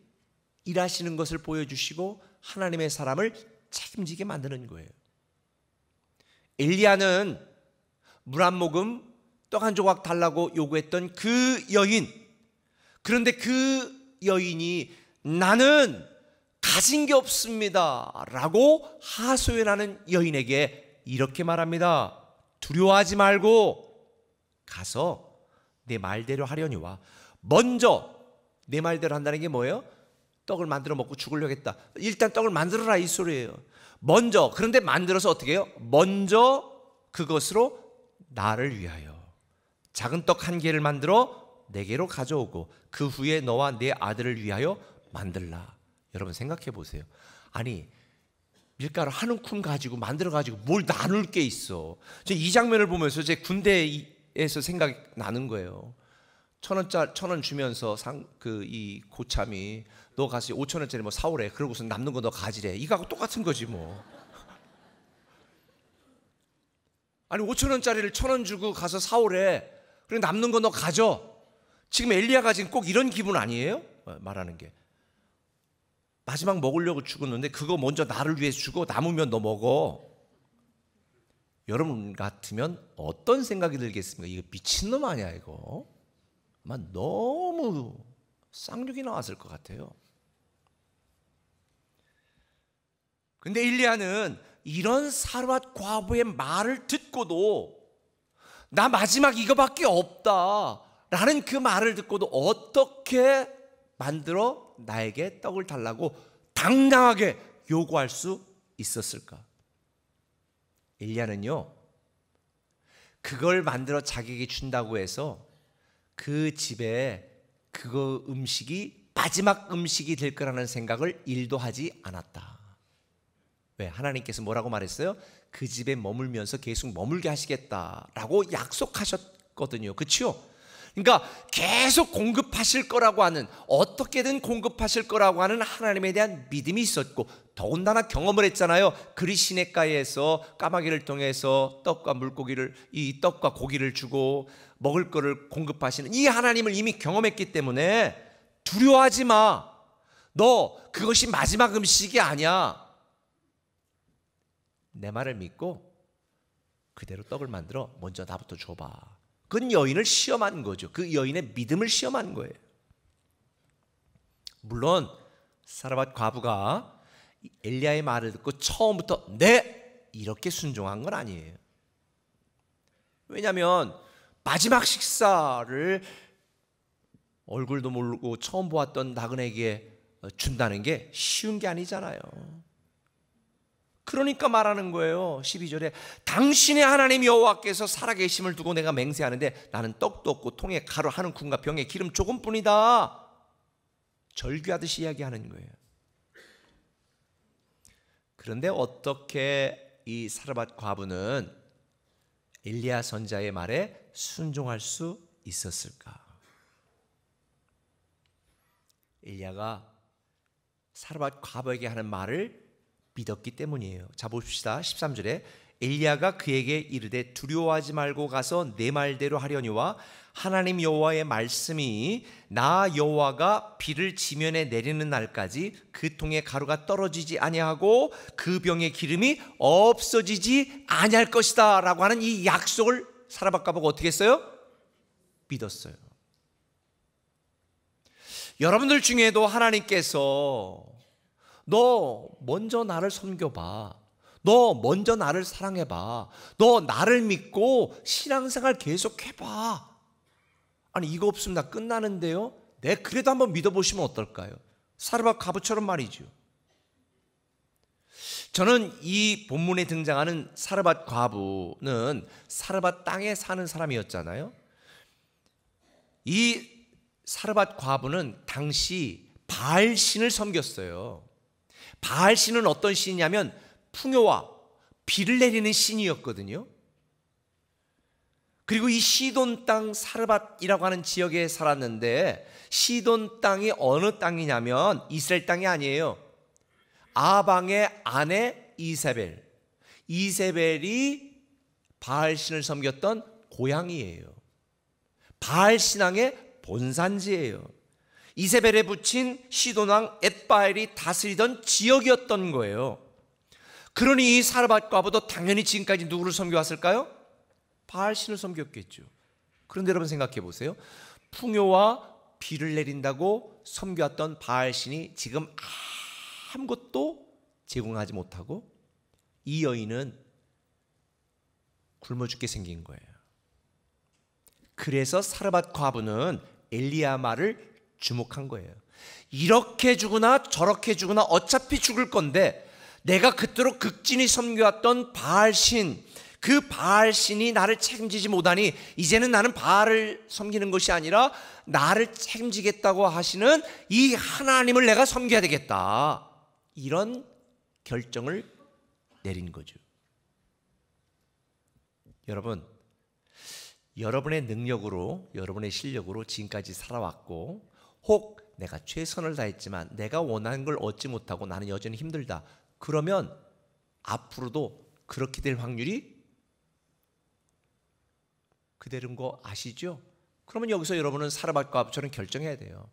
[SPEAKER 5] 일하시는 것을 보여주시고 하나님의 사람을 책임지게 만드는 거예요. 엘리야는 물 한 모금, 떡 한 조각 달라고 요구했던 그 여인, 그런데 그 여인이 나는 가진 게 없습니다 라고 하소연하는 여인에게 이렇게 말합니다. 두려워하지 말고 가서 내 말대로 하려니와. 먼저 내 말대로 한다는 게 뭐예요? 떡을 만들어 먹고 죽으려겠다. 일단 떡을 만들어라 이 소리예요. 먼저. 그런데 만들어서 어떻게 해요? 먼저 그것으로 나를 위하여 작은 떡 한 개를 만들어 내게로 가져오고 그 후에 너와 내 아들을 위하여 만들라. 여러분 생각해 보세요. 아니 밀가루 한 움큼 가지고 만들어 가지고 뭘 나눌 게 있어. 이 장면을 보면서 제 군대에서 생각이 나는 거예요. 1,000원 주면서 이 고참이 너 가서 5,000원짜리 뭐 사오래. 그러고서 남는 거 너 가지래. 이거하고 똑같은 거지 뭐. 아니 5,000원짜리를 1,000원 주고 가서 사오래. 그리고 남는 거 너 가져. 지금 엘리야가 지금 꼭 이런 기분 아니에요? 말하는 게. 마지막 먹으려고 죽었는데 그거 먼저 나를 위해 주고 남으면 너 먹어. 여러분 같으면 어떤 생각이 들겠습니까? 이거 미친놈 아니야 이거? 아마 너무 쌍욕이 나왔을 것 같아요. 근데 엘리야는 이런 사르밧 과부의 말을 듣고도 나 마지막 이거밖에 없다 라는 그 말을 듣고도 어떻게 만들어 나에게 떡을 달라고 당당하게 요구할 수 있었을까? 엘리야는요, 그걸 만들어 자기에게 준다고 해서 그 집에 그거 음식이 마지막 음식이 될 거라는 생각을 일도 하지 않았다. 왜? 하나님께서 뭐라고 말했어요? 그 집에 머물면서 계속 머물게 하시겠다라고 약속하셨거든요. 그렇죠? 그러니까 계속 공급하실 거라고 하는, 어떻게든 공급하실 거라고 하는 하나님에 대한 믿음이 있었고, 더군다나 경험을 했잖아요. 그리 시냇가에서 까마귀를 통해서 떡과 물고기를, 이 떡과 고기를 주고 먹을 거를 공급하시는 이 하나님을 이미 경험했기 때문에 두려워하지 마. 너 그것이 마지막 음식이 아니야. 내 말을 믿고 그대로 떡을 만들어 먼저 나부터 줘봐. 그건 여인을 시험한 거죠. 그 여인의 믿음을 시험한 거예요. 물론 사르밧 과부가 엘리야의 말을 듣고 처음부터 네! 이렇게 순종한 건 아니에요. 왜냐하면 마지막 식사를 얼굴도 모르고 처음 보았던 나그네에게 준다는 게 쉬운 게 아니잖아요. 그러니까 말하는 거예요. 12절에 당신의 하나님 여호와께서 살아계심을 두고 내가 맹세하는데 나는 떡도 없고 통에 가루 한 움큼과 병에 기름 조금뿐이다. 절규하듯이 이야기하는 거예요. 그런데 어떻게 이 사르밧 과부는 엘리야 선지자의 말에 순종할 수 있었을까? 엘리야가 사르밧 과부에게 하는 말을 믿었기 때문이에요. 자 봅시다. 13절에 엘리야가 그에게 이르되 두려워하지 말고 가서 내 말대로 하려니와 하나님 여호와의 말씀이 나 여호와가 비를 지면에 내리는 날까지 그 통에 가루가 떨어지지 아니하고 그 병에 기름이 없어지지 아니할 것이다 라고 하는 이 약속을 사르밧 과부가 어떻게 했어요? 믿었어요. 여러분들 중에도 하나님께서 너 먼저 나를 섬겨봐. 너 먼저 나를 사랑해봐. 너 나를 믿고 신앙생활 계속해봐. 아니 이거 없으면 나 끝나는데요. 네, 그래도 한번 믿어보시면 어떨까요? 사르밧 과부처럼 말이죠. 저는 이 본문에 등장하는 사르밧 과부는 사르밧 땅에 사는 사람이었잖아요. 이 사르밧 과부는 당시 바알신을 섬겼어요. 바알신은 어떤 신이냐면 풍요와 비를 내리는 신이었거든요. 그리고 이 시돈 땅 사르밧이라고 하는 지역에 살았는데 시돈 땅이 어느 땅이냐면 이스라엘 땅이 아니에요. 아방의 아내 이세벨, 이세벨이 바알신을 섬겼던 고향이에요. 바알 신앙의 본산지예요. 이세벨에 붙인 시돈왕 엣바엘이 다스리던 지역이었던 거예요. 그러니 이 사르밧 과부도 당연히 지금까지 누구를 섬겨왔을까요? 바알신을 섬겼겠죠. 그런데 여러분 생각해 보세요. 풍요와 비를 내린다고 섬겨왔던 바알신이 지금 아무것도 제공하지 못하고 이 여인은 굶어 죽게 생긴 거예요. 그래서 사르밧 과부는 엘리야 말을 주목한 거예요. 이렇게 죽으나 저렇게 죽으나 어차피 죽을 건데 내가 그토록 극진히 섬겨왔던 바알신, 그 바알신이 나를 책임지지 못하니 이제는 나는 바알을 섬기는 것이 아니라 나를 책임지겠다고 하시는 이 하나님을 내가 섬겨야 되겠다. 이런 결정을 내린 거죠. 여러분, 여러분의 능력으로, 여러분의 실력으로 지금까지 살아왔고 혹 내가 최선을 다했지만 내가 원하는 걸 얻지 못하고 나는 여전히 힘들다. 그러면 앞으로도 그렇게 될 확률이 그대로인 거 아시죠? 그러면 여기서 여러분은 사르밧 과부처럼 결정해야 돼요.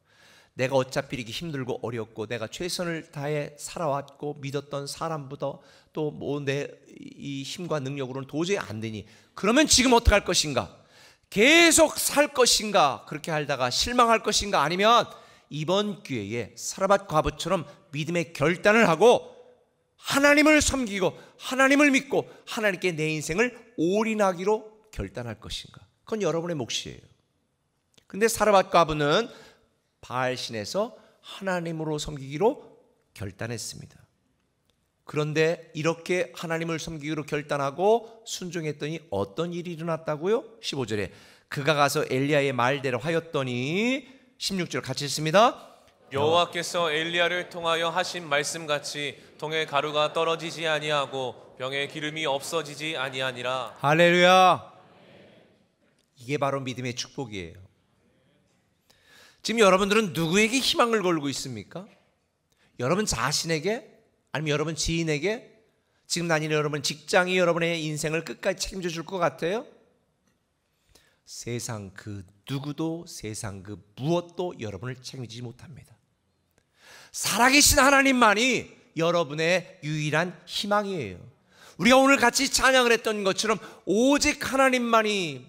[SPEAKER 5] 내가 어차피 이렇게 힘들고 어렵고 내가 최선을 다해 살아왔고 믿었던 사람보다 또 뭐 내 이 힘과 능력으로는 도저히 안 되니 그러면 지금 어떡할 것인가? 계속 살 것인가? 그렇게 살다가 실망할 것인가? 아니면 이번 기회에 사르밧 과부처럼 믿음의 결단을 하고 하나님을 섬기고 하나님을 믿고 하나님께 내 인생을 올인하기로 결단할 것인가? 그건 여러분의 몫이에요. 근데 사르밧 과부는 바알신에서 하나님으로 섬기기로 결단했습니다. 그런데 이렇게 하나님을 섬기기로 결단하고 순종했더니 어떤 일이 일어났다고요? 15절에 그가 가서 엘리야의 말대로 하였더니 16절 같이 읽습니다.
[SPEAKER 1] 여호와께서 엘리야를 통하여 하신 말씀같이 통에 가루가 떨어지지 아니하고 병에 기름이 없어지지 아니하니라.
[SPEAKER 5] 할렐루야. 이게 바로 믿음의 축복이에요. 지금 여러분들은 누구에게 희망을 걸고 있습니까? 여러분 자신에게? 아니면 여러분 지인에게? 지금 다니는 여러분 직장이 여러분의 인생을 끝까지 책임져 줄 것 같아요? 세상 그 누구도 세상 그 무엇도 여러분을 책임지지 못합니다. 살아계신 하나님만이 여러분의 유일한 희망이에요. 우리가 오늘 같이 찬양을 했던 것처럼 오직 하나님만이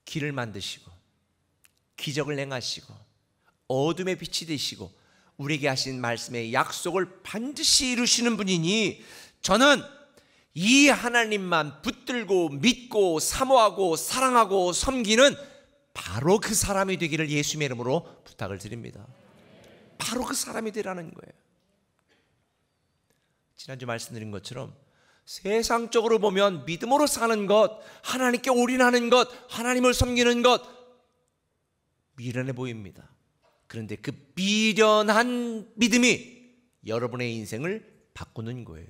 [SPEAKER 5] 길을 만드시고 기적을 행하시고 어둠의 빛이 되시고 우리에게 하신 말씀의 약속을 반드시 이루시는 분이니 저는 이 하나님만 붙들고 믿고 사모하고 사랑하고 섬기는 바로 그 사람이 되기를 예수님의 이름으로 부탁을 드립니다. 바로 그 사람이 되라는 거예요. 지난주 말씀드린 것처럼 세상적으로 보면 믿음으로 사는 것, 하나님께 올인하는 것, 하나님을 섬기는 것 미련해 보입니다. 그런데 그 미련한 믿음이 여러분의 인생을 바꾸는 거예요.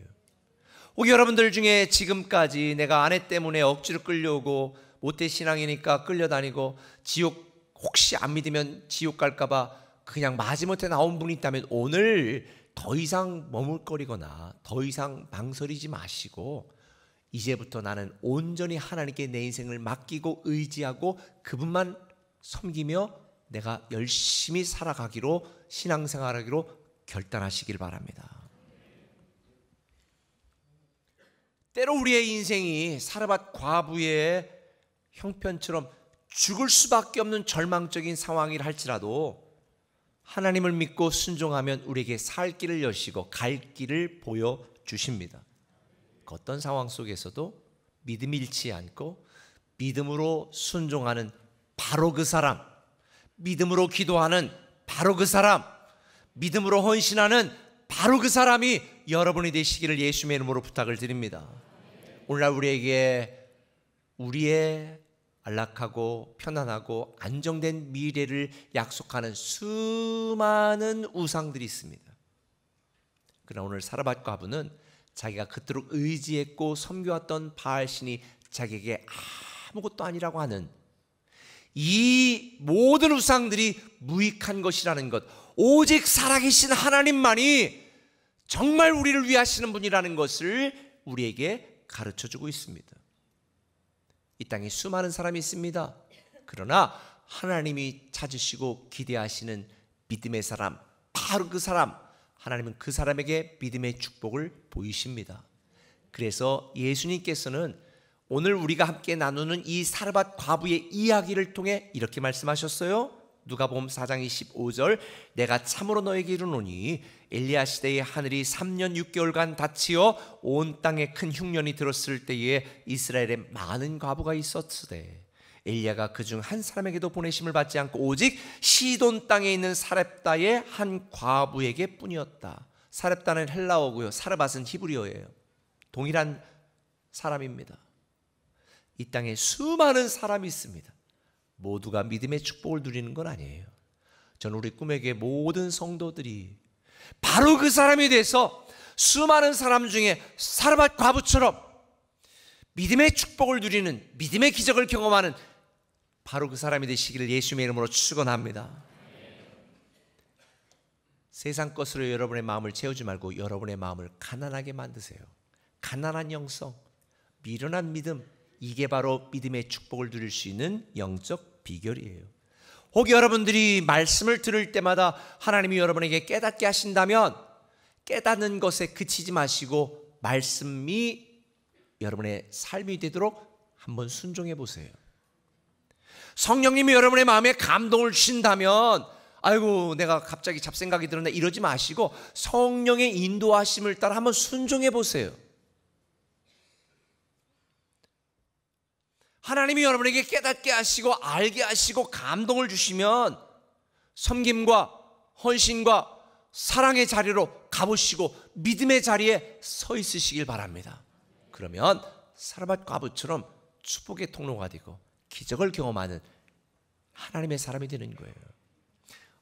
[SPEAKER 5] 혹 여러분들 중에 지금까지 내가 아내 때문에 억지로 끌려오고 모태신앙이니까 끌려다니고 지옥 혹시 안 믿으면 지옥 갈까봐 그냥 마지못해 나온 분이 있다면 오늘 더 이상 머물거리거나 더 이상 망설이지 마시고 이제부터 나는 온전히 하나님께 내 인생을 맡기고 의지하고 그분만 섬기며 내가 열심히 살아가기로 신앙생활하기로 결단하시길 바랍니다. 때로 우리의 인생이 사르밧 과부의 형편처럼 죽을 수밖에 없는 절망적인 상황이라 할지라도 하나님을 믿고 순종하면 우리에게 살 길을 여시고 갈 길을 보여주십니다. 어떤 상황 속에서도 믿음이 잃지 않고 믿음으로 순종하는 바로 그 사람, 믿음으로 기도하는 바로 그 사람, 믿음으로 헌신하는 바로 그 사람이 여러분이 되시기를 예수님의 이름으로 부탁을 드립니다. 오늘날 우리에게 우리의 안락하고 편안하고 안정된 미래를 약속하는 수많은 우상들이 있습니다. 그러나 오늘 사르밧 과부는 자기가 그토록 의지했고 섬겨왔던 바알신이 자기에게 아무것도 아니라고 하는 이 모든 우상들이 무익한 것이라는 것, 오직 살아계신 하나님만이 정말 우리를 위하시는 분이라는 것을 우리에게 가르쳐주고 있습니다. 이 땅에 수많은 사람이 있습니다. 그러나 하나님이 찾으시고 기대하시는 믿음의 사람, 바로 그 사람, 하나님은 그 사람에게 믿음의 축복을 보이십니다. 그래서 예수님께서는 오늘 우리가 함께 나누는 이 사르밧 과부의 이야기를 통해 이렇게 말씀하셨어요. 누가복음 4장 25절 내가 참으로 너에게 이르노니 엘리야 시대에 하늘이 3년 6개월간 닫히어 온 땅에 큰 흉년이 들었을 때에 이스라엘에 많은 과부가 있었으되 엘리야가 그중 한 사람에게도 보내심을 받지 않고 오직 시돈 땅에 있는 사렙다의 한 과부에게 뿐이었다. 사렙다는 헬라어고요, 사르밧은 히브리어예요. 동일한 사람입니다. 이 땅에 수많은 사람이 있습니다. 모두가 믿음의 축복을 누리는 건 아니에요. 저는 우리 꿈에게 모든 성도들이 바로 그 사람이 돼서 수많은 사람 중에 사르밧 과부처럼 믿음의 축복을 누리는, 믿음의 기적을 경험하는 바로 그 사람이 되시기를 예수님의 이름으로 축원합니다. 세상 것으로 여러분의 마음을 채우지 말고 여러분의 마음을 가난하게 만드세요. 가난한 영성, 미련한 믿음, 이게 바로 믿음의 축복을 누릴 수 있는 영적 비결이에요. 혹 여러분들이 말씀을 들을 때마다 하나님이 여러분에게 깨닫게 하신다면 깨닫는 것에 그치지 마시고 말씀이 여러분의 삶이 되도록 한번 순종해 보세요. 성령님이 여러분의 마음에 감동을 주신다면 아이고 내가 갑자기 잡생각이 들었네 이러지 마시고 성령의 인도하심을 따라 한번 순종해 보세요. 하나님이 여러분에게 깨닫게 하시고 알게 하시고 감동을 주시면 섬김과 헌신과 사랑의 자리로 가보시고 믿음의 자리에 서 있으시길 바랍니다. 그러면 사르밧 과부처럼 축복의 통로가 되고 기적을 경험하는 하나님의 사람이 되는 거예요.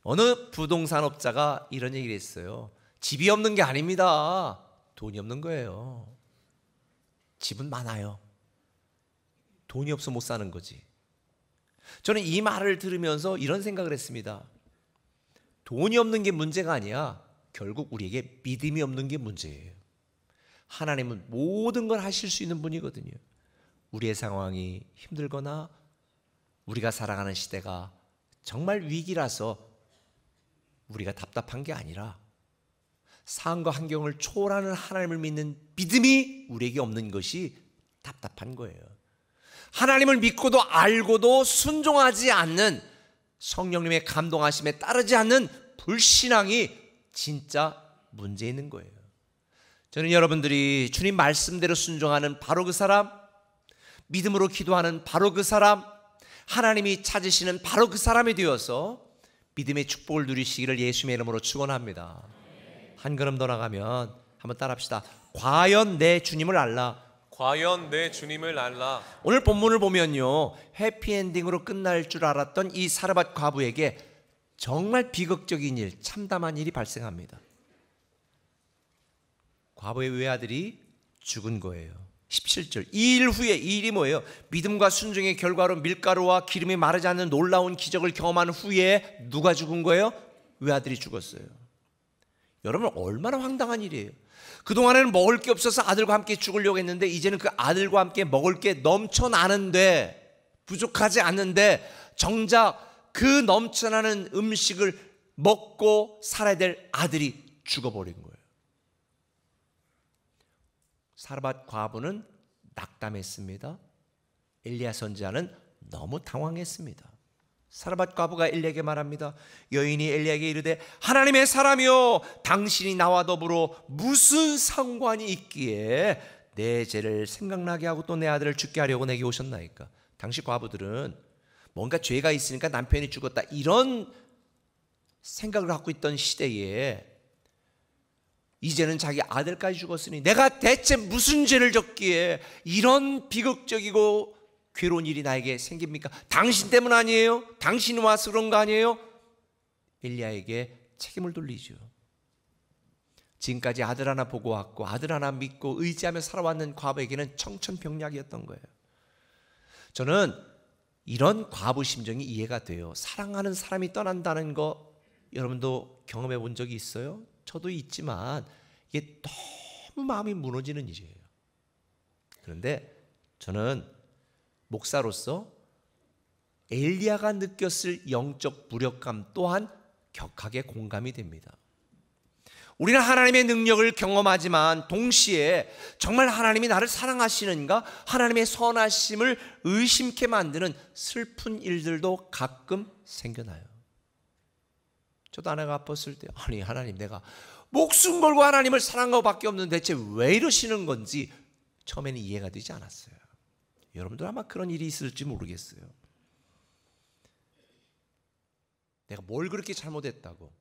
[SPEAKER 5] 어느 부동산업자가 이런 얘기를 했어요. 집이 없는 게 아닙니다. 돈이 없는 거예요. 집은 많아요. 돈이 없어 못 사는 거지. 저는 이 말을 들으면서 이런 생각을 했습니다. 돈이 없는 게 문제가 아니야. 결국 우리에게 믿음이 없는 게 문제예요. 하나님은 모든 걸 하실 수 있는 분이거든요. 우리의 상황이 힘들거나 우리가 살아가는 시대가 정말 위기라서 우리가 답답한 게 아니라 상황과 환경을 초월하는 하나님을 믿는 믿음이 우리에게 없는 것이 답답한 거예요. 하나님을 믿고도 알고도 순종하지 않는 성령님의 감동하심에 따르지 않는 불신앙이 진짜 문제 있는 거예요. 저는 여러분들이 주님 말씀대로 순종하는 바로 그 사람, 믿음으로 기도하는 바로 그 사람, 하나님이 찾으시는 바로 그 사람이 되어서 믿음의 축복을 누리시기를 예수님의 이름으로 축원합니다. 한 걸음 더 나가면 한번 따라합시다. 과연 내 주님을 알라.
[SPEAKER 1] 과연 내 주님을 알라.
[SPEAKER 5] 오늘 본문을 보면요, 해피엔딩으로 끝날 줄 알았던 이 사르밧 과부에게 정말 비극적인 일, 참담한 일이 발생합니다. 과부의 외아들이 죽은 거예요. 17절, 이 일 후에, 이 일이 뭐예요? 믿음과 순종의 결과로 밀가루와 기름이 마르지 않는 놀라운 기적을 경험한 후에 누가 죽은 거예요? 외아들이 죽었어요. 여러분 얼마나 황당한 일이에요. 그동안에는 먹을 게 없어서 아들과 함께 죽으려고 했는데 이제는 그 아들과 함께 먹을 게 넘쳐나는데, 부족하지 않는데 정작 그 넘쳐나는 음식을 먹고 살아야 될 아들이 죽어버린 거예요. 사르밧 과부는 낙담했습니다. 엘리야 선지자는 너무 당황했습니다. 사르밧 과부가 엘리야에게 말합니다. 여인이 엘리야에게 이르되 하나님의 사람이여, 당신이 나와 더불어 무슨 상관이 있기에 내 죄를 생각나게 하고 또 내 아들을 죽게 하려고 내게 오셨나이까. 당시 과부들은 뭔가 죄가 있으니까 남편이 죽었다 이런 생각을 갖고 있던 시대에 이제는 자기 아들까지 죽었으니 내가 대체 무슨 죄를 졌기에 이런 비극적이고 괴로운 일이 나에게 생깁니까? 당신 때문 아니에요? 당신이 와서 그런 거 아니에요? 엘리야에게 책임을 돌리죠. 지금까지 아들 하나 보고 왔고 아들 하나 믿고 의지하며 살아왔는 과부에게는 청천벽력이었던 거예요. 저는 이런 과부 심정이 이해가 돼요. 사랑하는 사람이 떠난다는 거 여러분도 경험해 본 적이 있어요? 저도 있지만 이게 너무 마음이 무너지는 일이에요. 그런데 저는 목사로서 엘리야가 느꼈을 영적 무력감 또한 격하게 공감이 됩니다. 우리는 하나님의 능력을 경험하지만 동시에 정말 하나님이 나를 사랑하시는가, 하나님의 선하심을 의심케 만드는 슬픈 일들도 가끔 생겨나요. 저도 아내가 아팠을 때 아니 하나님 내가 목숨 걸고 하나님을 사랑한 것밖에 없는데 대체 왜 이러시는 건지 처음에는 이해가 되지 않았어요. 여러분들 아마 그런 일이 있을지 모르겠어요. 내가 뭘 그렇게 잘못했다고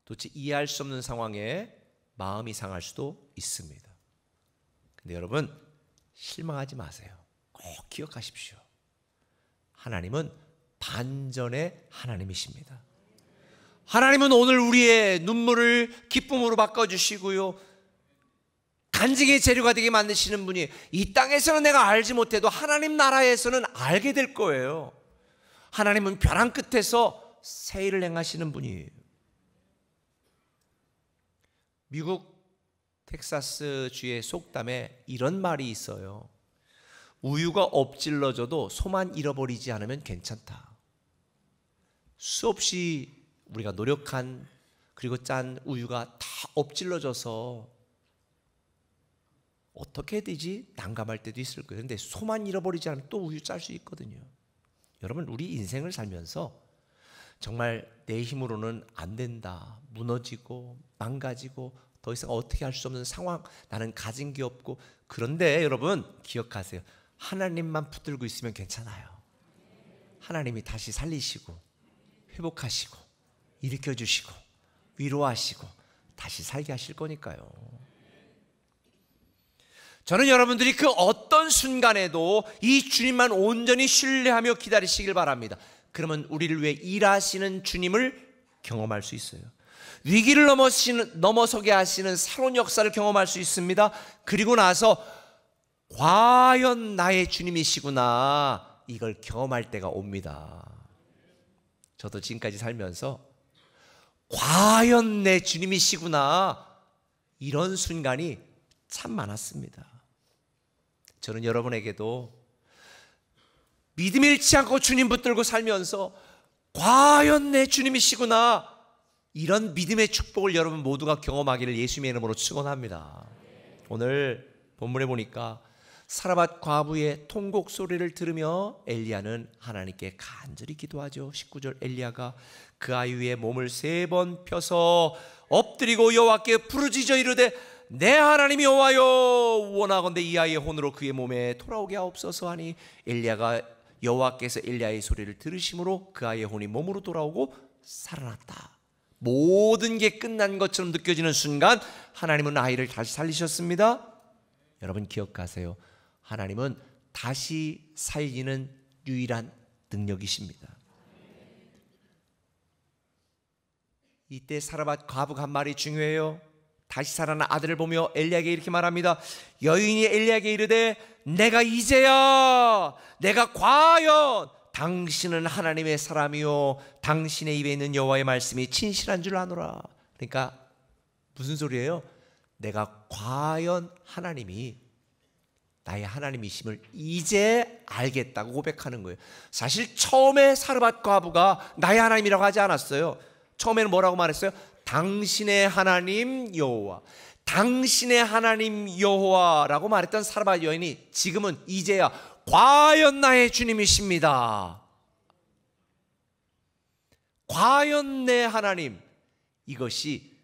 [SPEAKER 5] 도대체 이해할 수 없는 상황에 마음이 상할 수도 있습니다. 근데 여러분 실망하지 마세요. 꼭 기억하십시오. 하나님은 반전의 하나님이십니다. 하나님은 오늘 우리의 눈물을 기쁨으로 바꿔주시고요, 간증의 재료가 되게 만드시는 분이 이 땅에서는 내가 알지 못해도 하나님 나라에서는 알게 될 거예요. 하나님은 벼랑 끝에서 새 일을 행하시는 분이에요. 미국 텍사스 주의 속담에 이런 말이 있어요. 우유가 엎질러져도 소만 잃어버리지 않으면 괜찮다. 수없이 우리가 노력한 그리고 짠 우유가 다 엎질러져서 어떻게 해야 되지? 난감할 때도 있을 거예요. 그런데 소만 잃어버리지 않으면 또 우유 짤 수 있거든요. 여러분, 우리 인생을 살면서 정말 내 힘으로는 안 된다, 무너지고 망가지고 더 이상 어떻게 할 수 없는 상황, 나는 가진 게 없고, 그런데 여러분 기억하세요. 하나님만 붙들고 있으면 괜찮아요. 하나님이 다시 살리시고 회복하시고 일으켜주시고 위로하시고 다시 살게 하실 거니까요. 저는 여러분들이 그 어떤 순간에도 이 주님만 온전히 신뢰하며 기다리시길 바랍니다. 그러면 우리를 위해 일하시는 주님을 경험할 수 있어요. 위기를 넘어서게 하시는 새로운 역사를 경험할 수 있습니다. 그리고 나서 과연 나의 주님이시구나, 이걸 경험할 때가 옵니다. 저도 지금까지 살면서 과연 내 주님이시구나, 이런 순간이 참 많았습니다. 저는 여러분에게도 믿음 잃지 않고 주님 붙들고 살면서 과연 내 주님이시구나, 이런 믿음의 축복을 여러분 모두가 경험하기를 예수님의 이름으로 축원합니다. 오늘 본문에 보니까 사라밧 과부의 통곡 소리를 들으며 엘리야는 하나님께 간절히 기도하죠. 19절, 엘리야가 그 아이 위에 몸을 3번 펴서 엎드리고 여호와께 부르짖어 이르되 내 하나님 여호와여, 원하건대 이 아이의 혼으로 그의 몸에 돌아오게 하옵소서 하니, 엘리야가 여호와께서 엘리야의 소리를 들으심으로 그 아이의 혼이 몸으로 돌아오고 살아났다. 모든 게 끝난 것처럼 느껴지는 순간 하나님은 아이를 다시 살리셨습니다. 여러분 기억하세요. 하나님은 다시 살리는 유일한 능력이십니다. 이때 사라밧 과부가 한 말이 중요해요. 다시 살아난 아들을 보며 엘리야에게 이렇게 말합니다. 여인이 엘리야에게 이르되 내가 이제야, 내가 과연 당신은 하나님의 사람이요 당신의 입에 있는 여호와의 말씀이 진실한 줄 아노라. 그러니까 무슨 소리예요? 내가 과연 하나님이 나의 하나님이심을 이제 알겠다고 고백하는 거예요. 사실 처음에 사르밧 과부가 나의 하나님이라고 하지 않았어요. 처음에는 뭐라고 말했어요? 당신의 하나님 여호와, 당신의 하나님 여호와라고 말했던 사르밧 여인이 지금은 이제야 과연 나의 주님이십니다, 과연 내 하나님, 이것이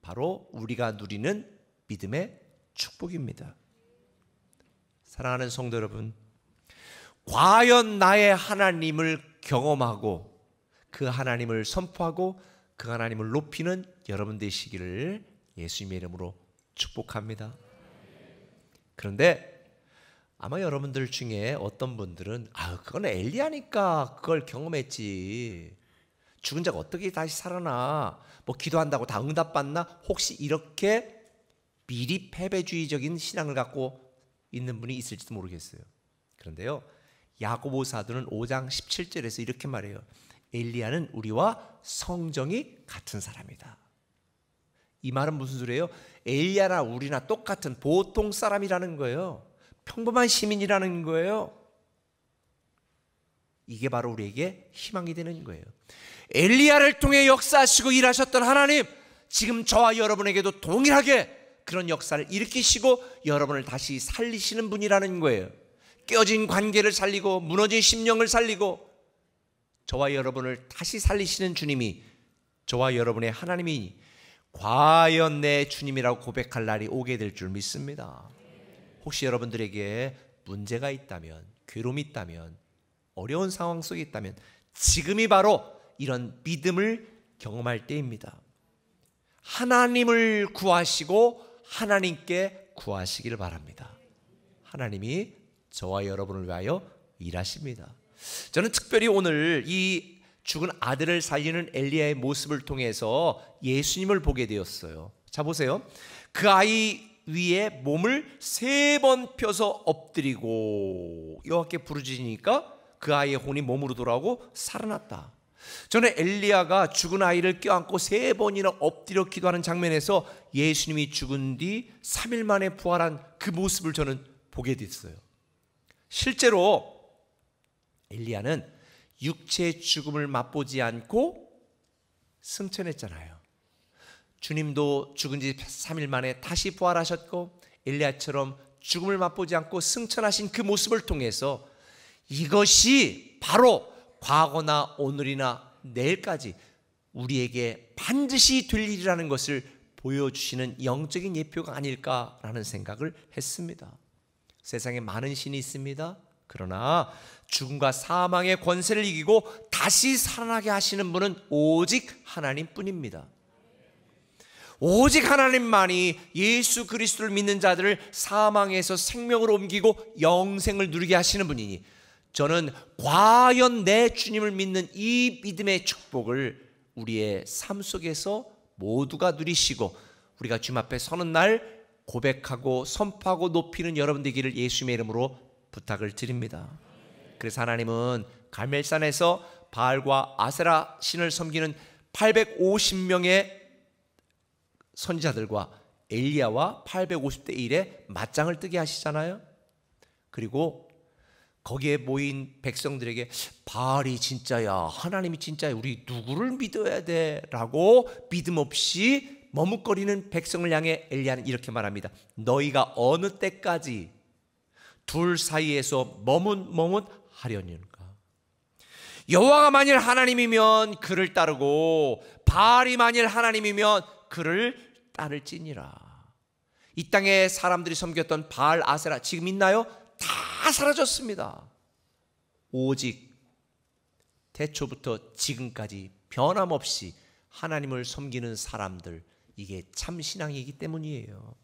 [SPEAKER 5] 바로 우리가 누리는 믿음의 축복입니다. 사랑하는 성도 여러분, 과연 나의 하나님을 경험하고 그 하나님을 선포하고 그 하나님을 높이는 여러분 되시기를 예수님의 이름으로 축복합니다. 그런데 아마 여러분들 중에 어떤 분들은 그건 엘리야니까 그걸 경험했지, 죽은 자가 어떻게 다시 살아나, 뭐 기도한다고 다 응답받나, 혹시 이렇게 미리 패배주의적인 신앙을 갖고 있는 분이 있을지도 모르겠어요. 그런데요, 야고보 사도는 5장 17절에서 이렇게 말해요. 엘리야는 우리와 성정이 같은 사람이다. 이 말은 무슨 소리예요? 엘리야나 우리나 똑같은 보통 사람이라는 거예요. 평범한 시민이라는 거예요. 이게 바로 우리에게 희망이 되는 거예요. 엘리야를 통해 역사하시고 일하셨던 하나님, 지금 저와 여러분에게도 동일하게 그런 역사를 일으키시고 여러분을 다시 살리시는 분이라는 거예요. 깨어진 관계를 살리고 무너진 심령을 살리고 저와 여러분을 다시 살리시는 주님이, 저와 여러분의 하나님이 과연 내 주님이라고 고백할 날이 오게 될 줄 믿습니다. 혹시 여러분들에게 문제가 있다면, 괴로움이 있다면, 어려운 상황 속에 있다면 지금이 바로 이런 믿음을 경험할 때입니다. 하나님을 구하시고 하나님께 구하시기를 바랍니다. 하나님이 저와 여러분을 위하여 일하십니다. 저는 특별히 오늘 이 죽은 아들을 살리는 엘리야의 모습을 통해서 예수님을 보게 되었어요. 자 보세요. 그 아이 위에 몸을 3번 펴서 엎드리고 여호와께 부르짖으니까 그 아이의 혼이 몸으로 돌아오고 살아났다. 저는 엘리야가 죽은 아이를 껴안고 3번이나 엎드려 기도하는 장면에서 예수님이 죽은 뒤 3일 만에 부활한 그 모습을 저는 보게 됐어요. 실제로 엘리야는 육체의 죽음을 맛보지 않고 승천했잖아요. 주님도 죽은 지 3일 만에 다시 부활하셨고 엘리야처럼 죽음을 맛보지 않고 승천하신 그 모습을 통해서 이것이 바로 과거나 오늘이나 내일까지 우리에게 반드시 될 일이라는 것을 보여주시는 영적인 예표가 아닐까라는 생각을 했습니다. 세상에 많은 신이 있습니다. 그러나 죽음과 사망의 권세를 이기고 다시 살아나게 하시는 분은 오직 하나님뿐입니다. 오직 하나님만이 예수 그리스도를 믿는 자들을 사망에서 생명으로 옮기고 영생을 누리게 하시는 분이니 저는 과연 내 주님을 믿는 이 믿음의 축복을 우리의 삶 속에서 모두가 누리시고 우리가 주님 앞에 서는 날 고백하고 선포하고 높이는 여러분 되기를 예수님의 이름으로 부탁을 드립니다. 그래서 하나님은 갈멜산에서 바알과 아세라 신을 섬기는 850명의 선지자들과 엘리야와 850대 1의 맞짱을 뜨게 하시잖아요. 그리고 거기에 모인 백성들에게 바알이 진짜야, 하나님이 진짜야, 우리 누구를 믿어야 돼? 라고 믿음 없이 머뭇거리는 백성을 향해 엘리야는 이렇게 말합니다. 너희가 어느 때까지 둘 사이에서 머뭇하려는가? 여호와가 만일 하나님이면 그를 따르고 바알이 만일 하나님이면 그를 따를지니라. 이 땅에 사람들이 섬겼던 바알, 아세라 지금 있나요? 다 사라졌습니다. 오직 태초부터 지금까지 변함없이 하나님을 섬기는 사람들, 이게 참 신앙이기 때문이에요.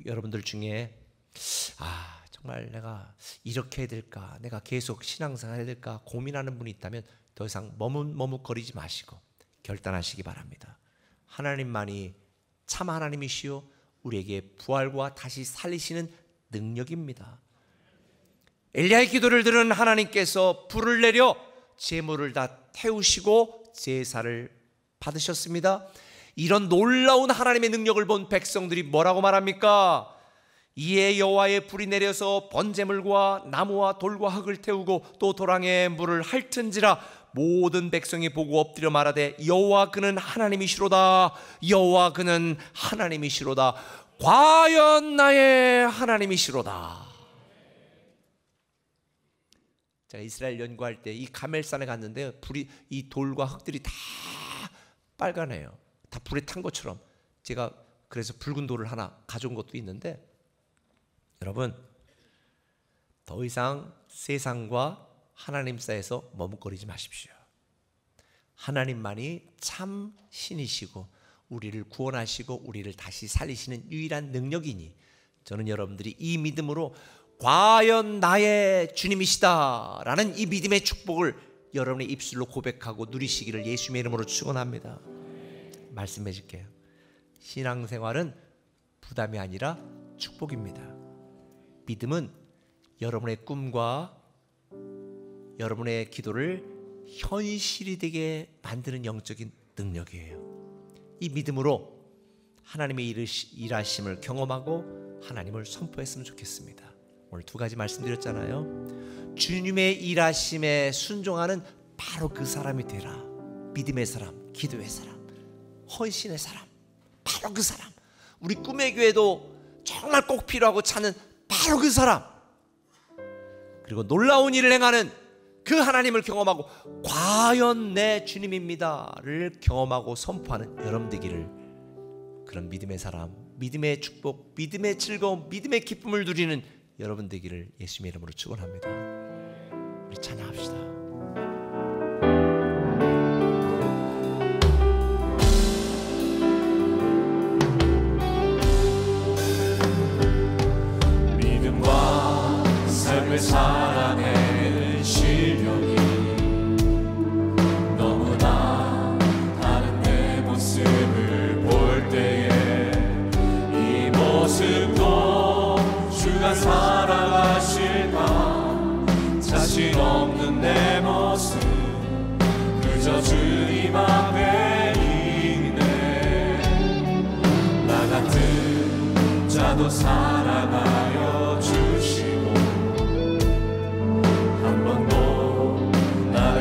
[SPEAKER 5] 여러분들 중에 정말 내가 이렇게 해야 될까, 내가 계속 신앙생활 해야 될까 고민하는 분이 있다면 더 이상 머뭇거리지 마시고 결단하시기 바랍니다. 하나님만이 참 하나님이시요 우리에게 부활과 다시 살리시는 능력입니다. 엘리야의 기도를 들은 하나님께서 불을 내려 제물을 다 태우시고 제사를 받으셨습니다. 이런 놀라운 하나님의 능력을 본 백성들이 뭐라고 말합니까? 이에 여호와의 불이 내려서 번제물과 나무와 돌과 흙을 태우고 또 도랑에 물을 핥은지라. 모든 백성이 보고 엎드려 말하되 여호와 그는 하나님이시로다. 여호와 그는 하나님이시로다. 과연 나의 하나님이시로다. 제가 이스라엘 연구할 때 이 가멜산에 갔는데 불이, 이 돌과 흙들이 다 빨간해요. 다 불에 탄 것처럼. 제가 그래서 붉은 돌을 하나 가져온 것도 있는데, 여러분 더 이상 세상과 하나님 사이에서 머뭇거리지 마십시오. 하나님만이 참 신이시고 우리를 구원하시고 우리를 다시 살리시는 유일한 능력이니 저는 여러분들이 이 믿음으로 과연 나의 주님이시다 라는 이 믿음의 축복을 여러분의 입술로 고백하고 누리시기를 예수님의 이름으로 축원합니다. 말씀해 줄게요. 신앙생활은 부담이 아니라 축복입니다. 믿음은 여러분의 꿈과 여러분의 기도를 현실이 되게 만드는 영적인 능력이에요. 이 믿음으로 하나님의 일하심을 경험하고 하나님을 선포했으면 좋겠습니다. 오늘 두 가지 말씀드렸잖아요. 주님의 일하심에 순종하는 바로 그 사람이 되라. 믿음의 사람, 기도의 사람, 헌신의 사람, 바로 그 사람. 우리 꿈의 교회도 정말 꼭 필요하고 찾는 바로 그 사람. 그리고 놀라운 일을 행하는 그 하나님을 경험하고 과연 내 주님입니다를 경험하고 선포하는 여러분 되기를, 그런 믿음의 사람, 믿음의 축복, 믿음의 즐거움, 믿음의 기쁨을 누리는 여러분 되기를 예수님의 이름으로 축원합니다. 우리 찬양합시다.
[SPEAKER 4] 삶을 살아내는 실력이 너무나 다른 내 모습을 볼 때에 이 모습도 주가 살아가실까? 자신 없는 내 모습 그저 주님 앞에 있네. 나 같은 자도 살아가요 주시고 한 번도 나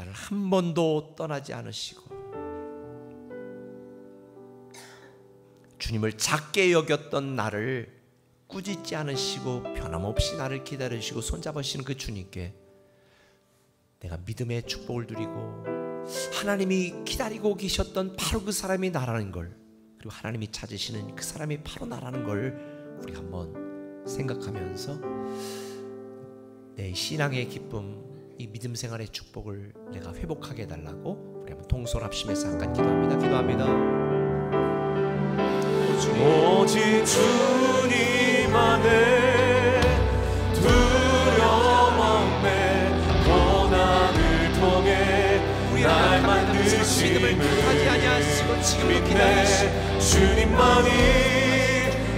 [SPEAKER 5] 나를 한 번도 떠나지 않으시고 주님을 작게 여겼던 나를 꾸짖지 않으시고 변함없이 나를 기다리시고 손잡으시는 그 주님께 내가 믿음의 축복을 누리고 하나님이 기다리고 계셨던 바로 그 사람이 나라는 걸, 그리고 하나님이 찾으시는 그 사람이 바로 나라는 걸 우리 한번 생각하면서 내 신앙의 기쁨, 이 믿음 생활의 축복을 내가 회복하게 해달라고 우리 한번 동서랍심에서 잠깐 기도합니다.
[SPEAKER 4] 오직 주님 안에 두려움 없네. 고난을 통해 날 만드심을 믿네. 주님만이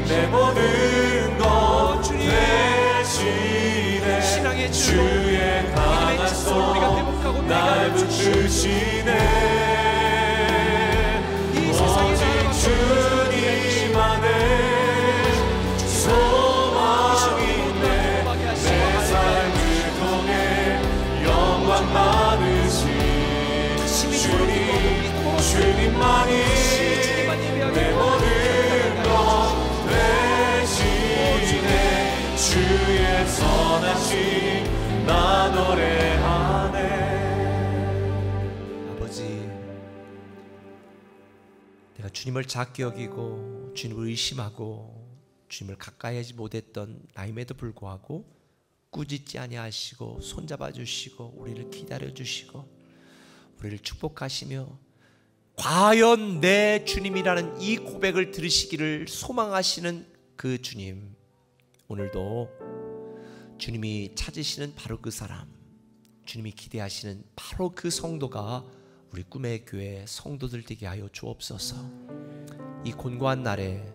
[SPEAKER 4] 내 모든 것 대신해.
[SPEAKER 5] 신앙의
[SPEAKER 4] 주의 강한 손 날 붙드시네. 오직 주님 안에 소망이 있네. 내 삶을 통해 영광 많으신 주님만이 내 모든 것 대신해. 주의 선하심 나 노래하네.
[SPEAKER 5] 아버지, 내가 주님을 작게 여기고 주님을 의심하고 주님을 가까이 하지 못했던 나임에도 불구하고 꾸짖지 아니하시고 손잡아 주시고 우리를 기다려 주시고 우리를 축복하시며 과연 내 주님이라는 이 고백을 들으시기를 소망하시는 그 주님, 오늘도 주님이 찾으시는 바로 그 사람, 주님이 기대하시는 바로 그 성도가 우리 꿈의 교회 성도들 되게 하여 주옵소서. 이 곤고한 날에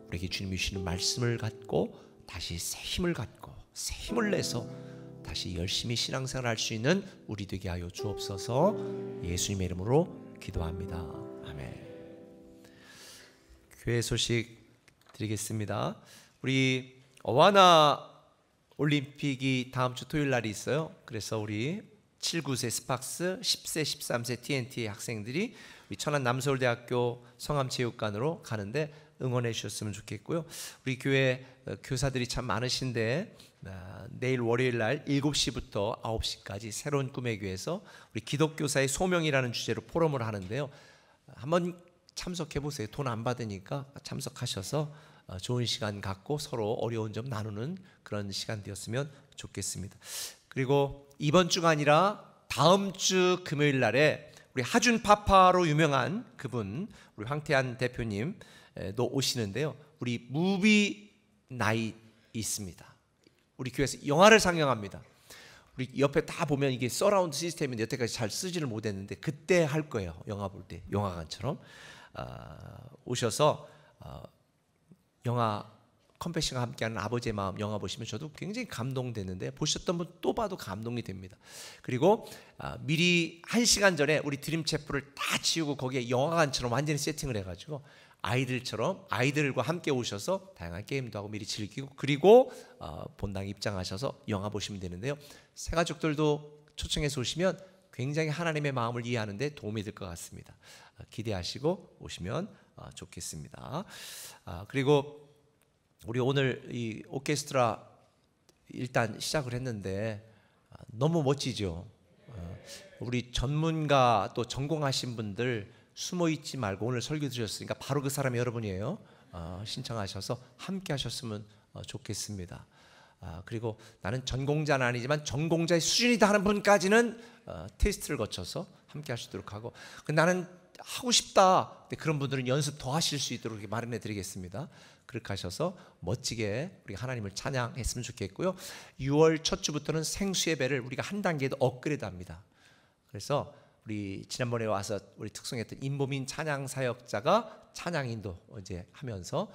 [SPEAKER 5] 우리에게 주님이 주시는 말씀을 갖고 다시 새 힘을 갖고 새 힘을 내서 다시 열심히 신앙생활 할 수 있는 우리 되게 하여 주옵소서. 예수님의 이름으로 기도합니다. 아멘. 교회 소식 드리겠습니다. 우리 어와나 올림픽이 다음 주 토요일 날이 있어요. 그래서 우리 7, 9세 스팍스, 10세, 13세 TNT 학생들이 우리 천안 남서울대학교 성암체육관으로 가는데 응원해 주셨으면 좋겠고요. 우리 교회 교사들이 참 많으신데 내일 월요일 날 7시부터 9시까지 새로운 꿈의 교회에서 우리 기독교사의 소명이라는 주제로 포럼을 하는데요. 한번 참석해 보세요. 돈 안 받으니까 참석하셔서 좋은 시간 갖고 서로 어려운 점 나누는 그런 시간 되었으면 좋겠습니다. 그리고 이번 주가 아니라 다음 주 금요일 날에 우리 하준 파파로 유명한 그분 우리 황태한 대표님도 오시는데요. 우리 무비 나잇이 있습니다. 우리 교회에서 영화를 상영합니다. 우리 옆에 다 보면 이게 서라운드 시스템인데 여태까지 잘 쓰지를 못했는데 그때 할 거예요. 영화 볼 때 영화관처럼 오셔서 영화 컴패션과 함께하는 아버지의 마음 영화 보시면 저도 굉장히 감동됐는데 보셨던 분 또 봐도 감동이 됩니다. 그리고 미리 1시간 전에 우리 드림체프를 다 치우고 거기에 영화관처럼 완전히 세팅을 해가지고 아이들과 함께 오셔서 다양한 게임도 하고 미리 즐기고 그리고 본당 입장하셔서 영화 보시면 되는데요. 새가족들도 초청해서 오시면 굉장히 하나님의 마음을 이해하는 데 도움이 될 것 같습니다. 기대하시고 오시면 좋겠습니다. 그리고 우리 오늘 이 오케스트라 일단 시작을 했는데 너무 멋지죠. 우리 전문가 또 전공하신 분들 숨어 있지 말고 오늘 설교 드렸으니까 바로 그 사람이 여러분이에요. 신청하셔서 함께 하셨으면 좋겠습니다. 그리고 나는 전공자는 아니지만 전공자의 수준이다 하는 분까지는 테스트를 거쳐서 함께 하시도록 하고 나는 하고 싶다. 근데 그런 분들은 연습 더 하실 수 있도록 이렇게 마련해 드리겠습니다. 그렇게 하셔서 멋지게 우리 하나님을 찬양했으면 좋겠고요. 6월 첫 주부터는 생수 예배를 우리가 한 단계 더 업그레이드합니다. 그래서 우리 지난번에 와서 우리 특송했던 임보민 찬양 사역자가 찬양 인도 이제 하면서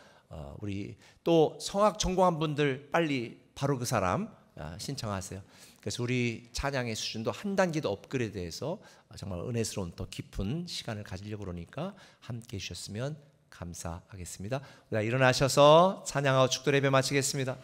[SPEAKER 5] 우리 또 성악 전공한 분들 빨리 바로 그 사람 신청하세요. 그래서 우리 찬양의 수준도 한 단계 더 업그레이드해서 정말 은혜스러운 더 깊은 시간을 가지려고 그러니까 함께 해주셨으면 감사하겠습니다. 일어나셔서 찬양하고 축도 예배 마치겠습니다.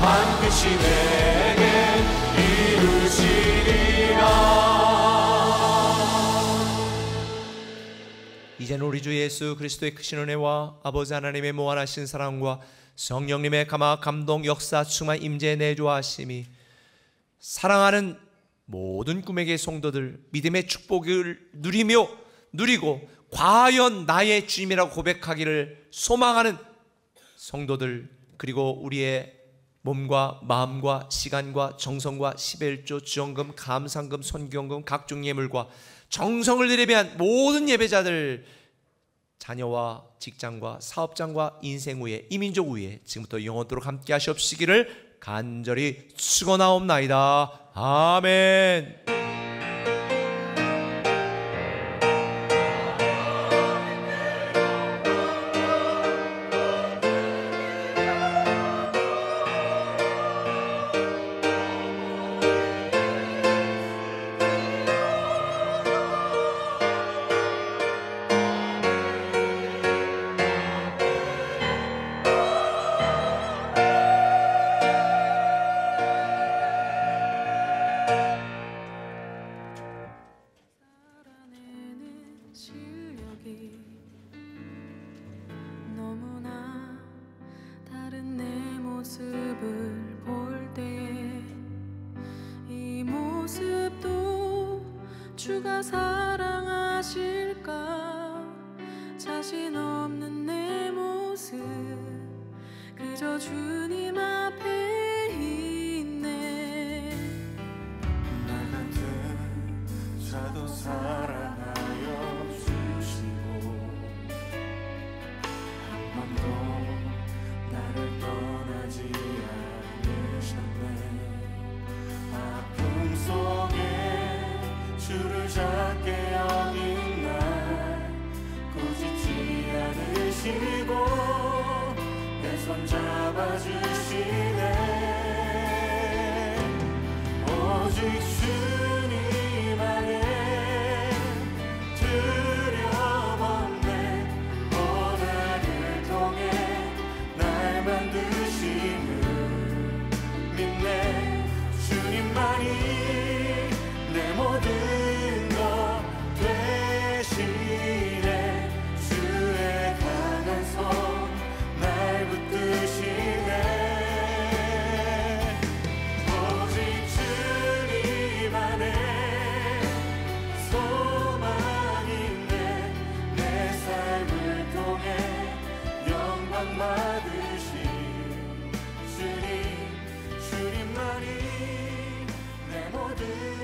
[SPEAKER 4] 반드시 내게 이루시리라.
[SPEAKER 5] 이제는 우리 주 예수 그리스도의 크신 은혜와 아버지 하나님의 무한하신 사랑과 성령님의 감화 감동 역사 충만 임재 내주하심이 사랑하는 모든 꿈에게 성도들 믿음의 축복을 누리고 과연 나의 주님이라고 고백하기를 소망하는 성도들, 그리고 우리의 몸과 마음과 시간과 정성과 십일조 지원금 감상금 선교금 각종 예물과 정성을 들여 위한 모든 예배자들, 자녀와 직장과 사업장과 인생 후에 이민족 후에 지금부터 영원토록 함께 하시옵시기를 간절히 축원하옵나이다. 아멘.
[SPEAKER 6] 너무나 다른 내 모습을 볼 때에 이 모습도 주가 사랑하실까? 자신 없는 내 모습 그저 주님 앞에 있네.
[SPEAKER 4] 나 같은 자도 사랑하여 주시고 한 번도 나를 떠나지 않으셨네. 아픔 속에 주를 작게 여긴 날 꾸짖지 않으시고 내 손 잡아주시네. 오직 주님 안에 두려움 없네. 고난을 통해 날 만드심을 믿네. 주님만이 내 모든 것 되시네. 주의 강한 손 날 붙드시네. 오직 주님 안에 소망 있네. 내 삶을 통해 영광 받으신 주님, 주님만이 내 모든